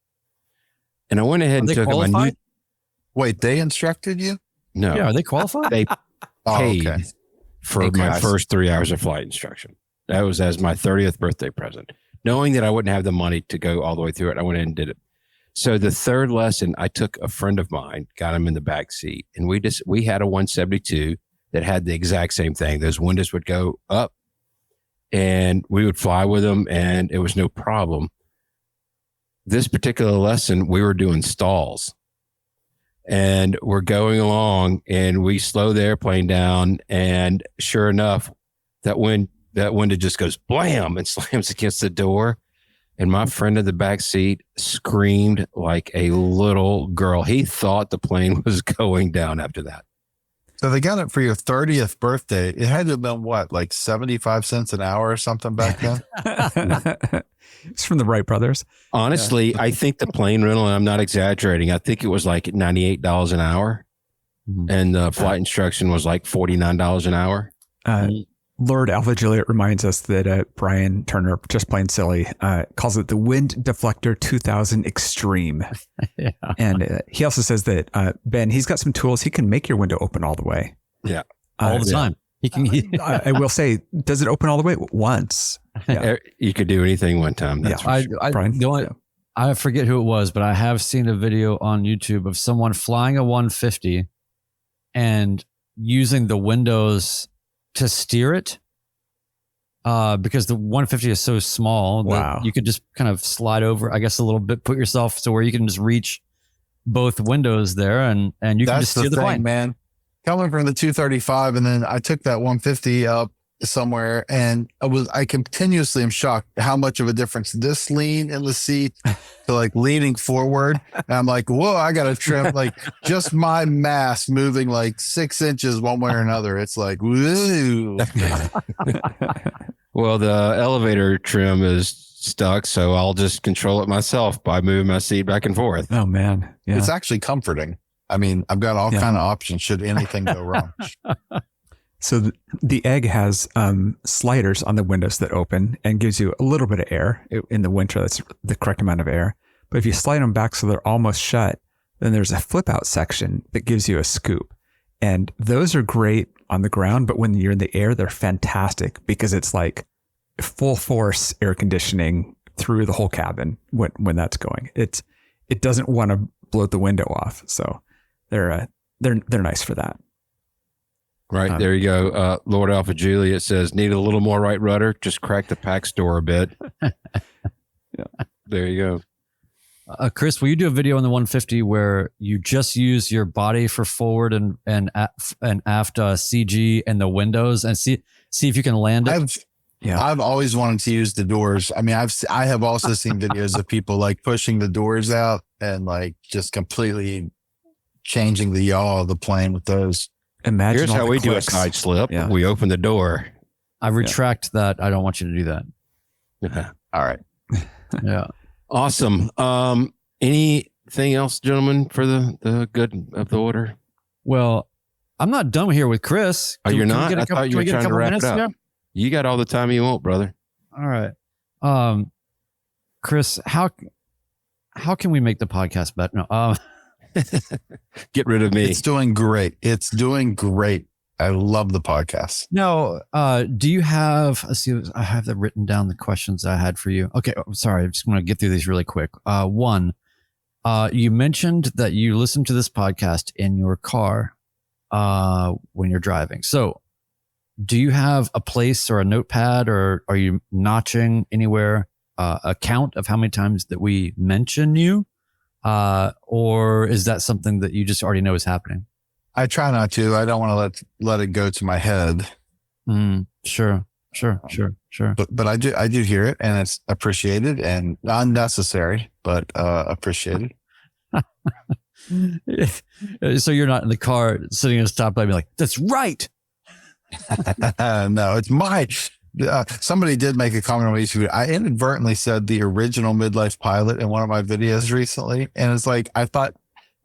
B: And I went ahead and took them.
E: Wait, they instructed you?
B: No.
C: Yeah, are they qualified?
B: They paid
E: okay.
B: for my first 3 hours of flight instruction. That was as my 30th birthday present. Knowing that I wouldn't have the money to go all the way through it, I went in and did it. So the third lesson, I took a friend of mine, got him in the back seat, and we had a 172 that had the exact same thing. Those windows would go up, and we would fly with them, and it was no problem. This particular lesson, we were doing stalls, and we're going along, and we slow the airplane down, and sure enough, that window just goes blam and slams against the door. And my friend in the back seat screamed like a little girl. He thought the plane was going down after that.
E: So they got it for your 30th birthday. It had to have been what, like 75 cents an hour or something back then?
D: It's from the Wright brothers.
B: Honestly, I think the plane rental, and I'm not exaggerating, I think it was like $98 an hour. And the flight instruction was like $49 an hour.
D: Lord Alpha Juliet reminds us that Brian Turner, just plain silly, calls it the Wind Deflector 2000 Extreme.
C: Yeah.
D: And he also says that, Ben, he's got some tools. He can make your window open all the way.
B: Yeah.
C: All the time. He can.
D: I will say, does it open all the way? Once. Yeah.
B: You could do anything one time. That's for sure.
D: Brian,
C: I forget who it was, but I have seen a video on YouTube of someone flying a 150 and using the windows to steer it, because the 150 is so small that you could just kind of slide over, I guess, a little bit, put yourself to where you can just reach both windows there, and you can just steer the plane.
E: Man, coming from the 235, and then I took that 150 up somewhere, and I continuously am shocked how much of a difference this lean in the seat to like leaning forward. And I'm like, whoa, I got to trim like just my mass moving like 6 inches one way or another. It's like, woo.
B: Well, the elevator trim is stuck, so I'll just control it myself by moving my seat back and forth.
D: Oh man. Yeah.
E: It's actually comforting. I mean, I've got all kind of options should anything go wrong.
D: So the Egg has sliders on the windows that open and gives you a little bit of air. In the winter, that's the correct amount of air. But if you slide them back so they're almost shut, then there's a flip out section that gives you a scoop. And those are great on the ground, but when you're in the air, they're fantastic because it's like full force air conditioning through the whole cabin when that's going. It doesn't want to blow the window off. So they're nice for that.
B: Right, there you go. Lord Alpha Juliet says, need a little more right rudder, just crack the PAX door a bit.
D: Yeah.
B: There you
C: go. Chris, will you do a video on the 150 where you just use your body for forward and aft CG and the windows and see if you can land it?
E: I've always wanted to use the doors. I mean, I have also seen videos of people like pushing the doors out and like just completely changing the yaw of the plane with those.
D: Imagine
B: here's how we do a side slip. Yeah. We open the door.
C: I retract that. I don't want you to do that.
B: Yeah.
E: All right.
C: Yeah.
B: Awesome. Anything else, gentlemen, for the good of the order?
C: Well, I'm not done here with Chris.
B: You're not? I thought you were trying to wrap it up. Here? You got all the time you want, brother.
C: All right. Chris, how can we make the podcast better? No.
B: Get rid of me.
E: It's doing great. I love the podcast.
C: No, do you have, let's see, I have that written down, the questions I had for you. Okay. Sorry. I'm just going to get through these really quick. One, you mentioned that you listen to this podcast in your car, when you're driving. So do you have a place or a notepad, or are you notching anywhere, a count of how many times that we mention you? Or is that something that you just already know is happening?
E: I try not to. I don't want to let it go to my head.
C: Sure.
E: But I do hear it, and it's appreciated and unnecessary, but appreciated.
C: So you're not in the car sitting at a stoplight and be like, that's right.
E: No, it's Somebody did make a comment on YouTube. I inadvertently said the original Midlife pilot in one of my videos recently. And it's like, I thought,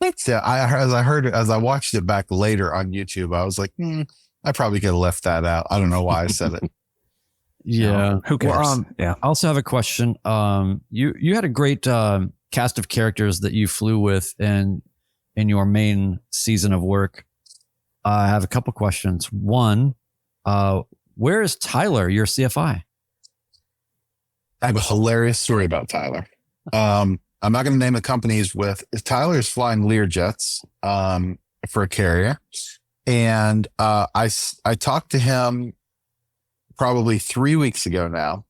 E: as I watched it back later on YouTube, I was like, I probably could have left that out. I don't know why I said it.
C: Yeah.
D: Who cares?
C: Well, I also have a question. You had a great cast of characters that you flew with in your main season of work. I have a couple questions. One, where is Tyler, your CFI?
E: I have a hilarious story about Tyler. I'm not going to name the company he's with. Tyler is flying Learjets for a carrier. And I talked to him probably 3 weeks ago now.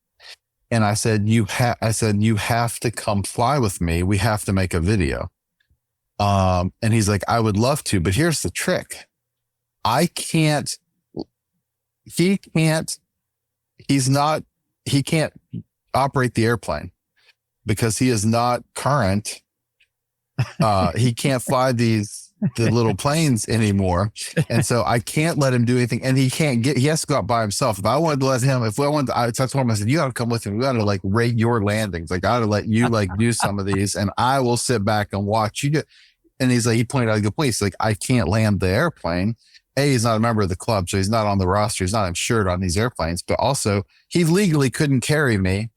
E: And I said, you have to come fly with me. We have to make a video. And he's like, I would love to, but here's the trick. He can't operate the airplane because he is not current. He can't fly the little planes anymore. And so I can't let him do anything. And he has to go out by himself. If I wanted to let him, I told him, I said, you got to come with me. We got to like rate your landings. Like I got to let you like do some of these and I will sit back and watch you do. And he pointed out a good place. Like I can't land the airplane. He's not a member of the club, so he's not on the roster. He's not insured on these airplanes, but also he legally couldn't carry me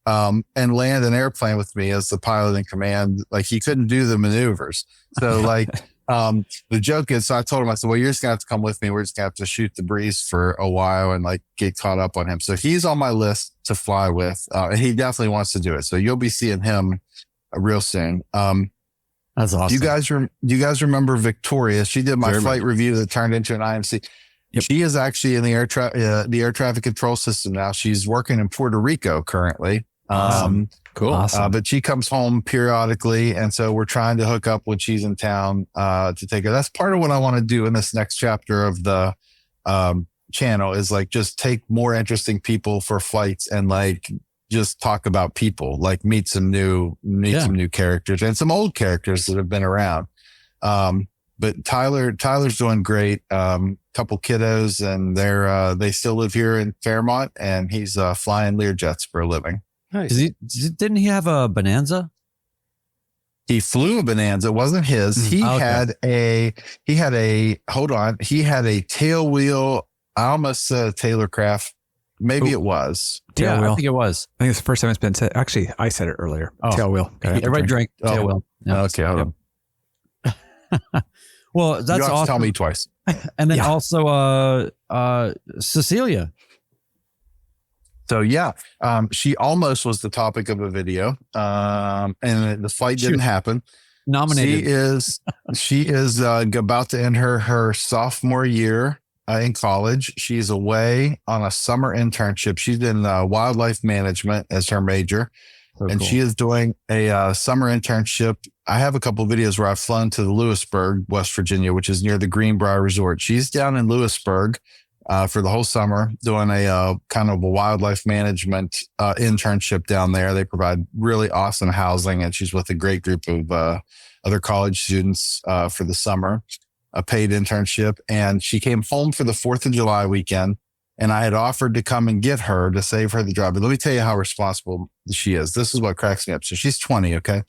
E: and land an airplane with me as the pilot in command. Like he couldn't do the maneuvers. So like the joke is, so I told him, I said, well, you're just gonna have to come with me. We're just gonna have to shoot the breeze for a while and like get caught up on him. So he's on my list to fly with, and he definitely wants to do it. So you'll be seeing him real soon.
C: That's awesome.
E: Do you guys remember Victoria? She did my flight review that turned into an IMC. Yep. She is actually in the air traffic control system now. She's working in Puerto Rico currently.
C: Cool. Awesome.
E: But she comes home periodically. And so we're trying to hook up when she's in town to take her. That's part of what I want to do in this next chapter of the channel is like just take more interesting people for flights and like just talk about people, like meet some new characters and some old characters that have been around. But Tyler's doing great. Couple kiddos and they still live here in Fairmont and he's flying Learjets for a living.
C: Nice. Didn't he have a Bonanza?
E: He flew a Bonanza. It wasn't his. He had a tail wheel. I almost said Taylorcraft. Maybe it was.
C: Tail wheel. I think it was.
D: I think it's the first time it's been said. Actually, I said it earlier. Tail wheel.
C: Everybody drank tail wheel.
E: Yeah. Okay, hold on.
C: Well, that's awesome.
E: Tell me twice.
C: And then also Cecilia.
E: So she almost was the topic of a video, and the flight didn't happen.
C: Nominated.
E: She is about to end her sophomore year in college. She's away on a summer internship. She's in wildlife management as her major, and she is doing a summer internship. I have a couple of videos where I've flown to Lewisburg, West Virginia, which is near the Greenbrier Resort. She's down in Lewisburg for the whole summer doing a kind of a wildlife management internship down there. They provide really awesome housing, and she's with a great group of other college students for the summer, a paid internship. And she came home for the 4th of July weekend, and I had offered to come and get her to save her the drive. But let me tell you how responsible she is. This is what cracks me up. So she's 20, okay?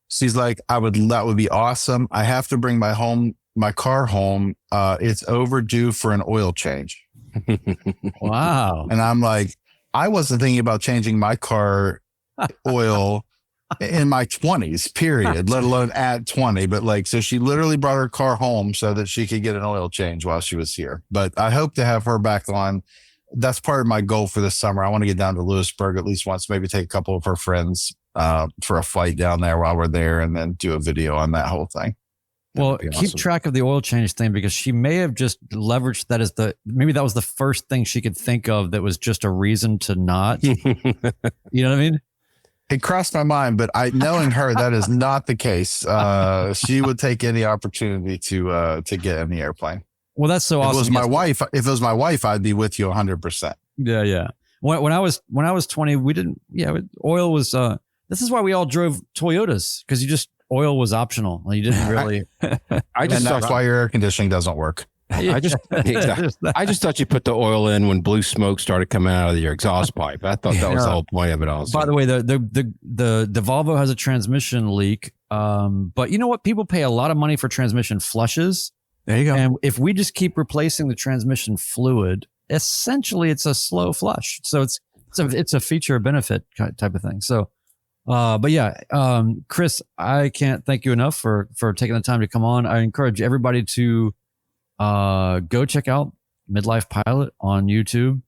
E: She's like, that would be awesome. I have to bring my car home. It's overdue for an oil change.
C: Wow.
E: And I'm like, I wasn't thinking about changing my car oil in my 20s, period, let alone at 20. But like, so she literally brought her car home so that she could get an oil change while she was here. But I hope to have her back on. That's part of my goal for this summer. I want to get down to Lewisburg at least once, maybe take a couple of her friends for a flight down there while we're there, and then do a video on that whole thing.
C: Well, keep track of the oil change thing, because she may have just leveraged that as maybe that was the first thing she could think of that was just a reason to not. You know what I mean?
E: It crossed my mind, but knowing her, that is not the case. She would take any opportunity to get in the airplane.
C: Well, that's so awesome.
E: If it was my wife, I'd be with you 100%.
C: Yeah. When I was 20, we didn't. Yeah, oil was. This is why we all drove Toyotas, because oil was optional. You didn't really.
E: And that's why your air conditioning doesn't work.
B: I just thought you put the oil in when blue smoke started coming out of your exhaust pipe. I thought that was the whole point of it also.
C: By the way, the Volvo has a transmission leak. But you know what? People pay a lot of money for transmission flushes.
D: There you go.
C: And if we just keep replacing the transmission fluid, essentially it's a slow flush. So it's a feature benefit type of thing. So, but yeah, Chris, I can't thank you enough for taking the time to come on. I encourage everybody to go check out Midlife Pilot on YouTube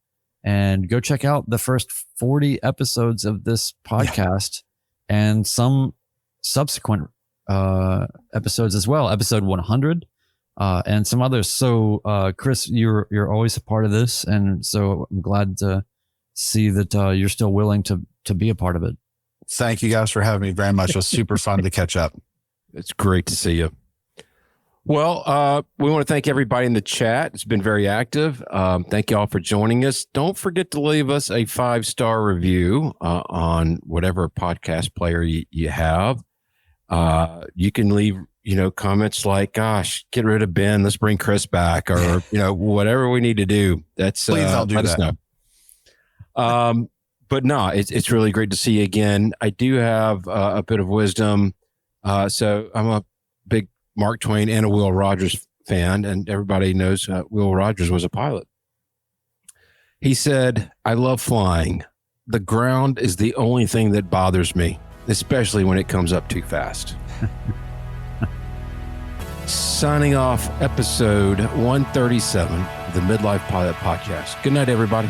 C: and go check out the first 40 episodes of this podcast and some subsequent episodes as well, episode 100 and some others. So Chris, you're always a part of this, and so I'm glad to see that you're still willing to be a part of it.
E: Thank you guys for having me very much. It was super fun to catch up.
B: It's great to see you. Well, we want to thank everybody in the chat. It's been very active. Thank you all for joining us. Don't forget to leave us a 5-star review on whatever podcast player you have. You can leave, comments like, gosh, get rid of Ben. Let's bring Chris back, or, whatever we need to do. That's
E: please I'll do
B: let
E: that.
B: us know. But no, it's really great to see you again. I do have a bit of wisdom. So I'm a big Mark Twain and a Will Rogers fan, and everybody knows Will Rogers was a pilot. He said, "I love flying. The ground is the only thing that bothers me, especially when it comes up too fast." Signing off episode 137 of the Midlife Pilot Podcast. Good night, everybody.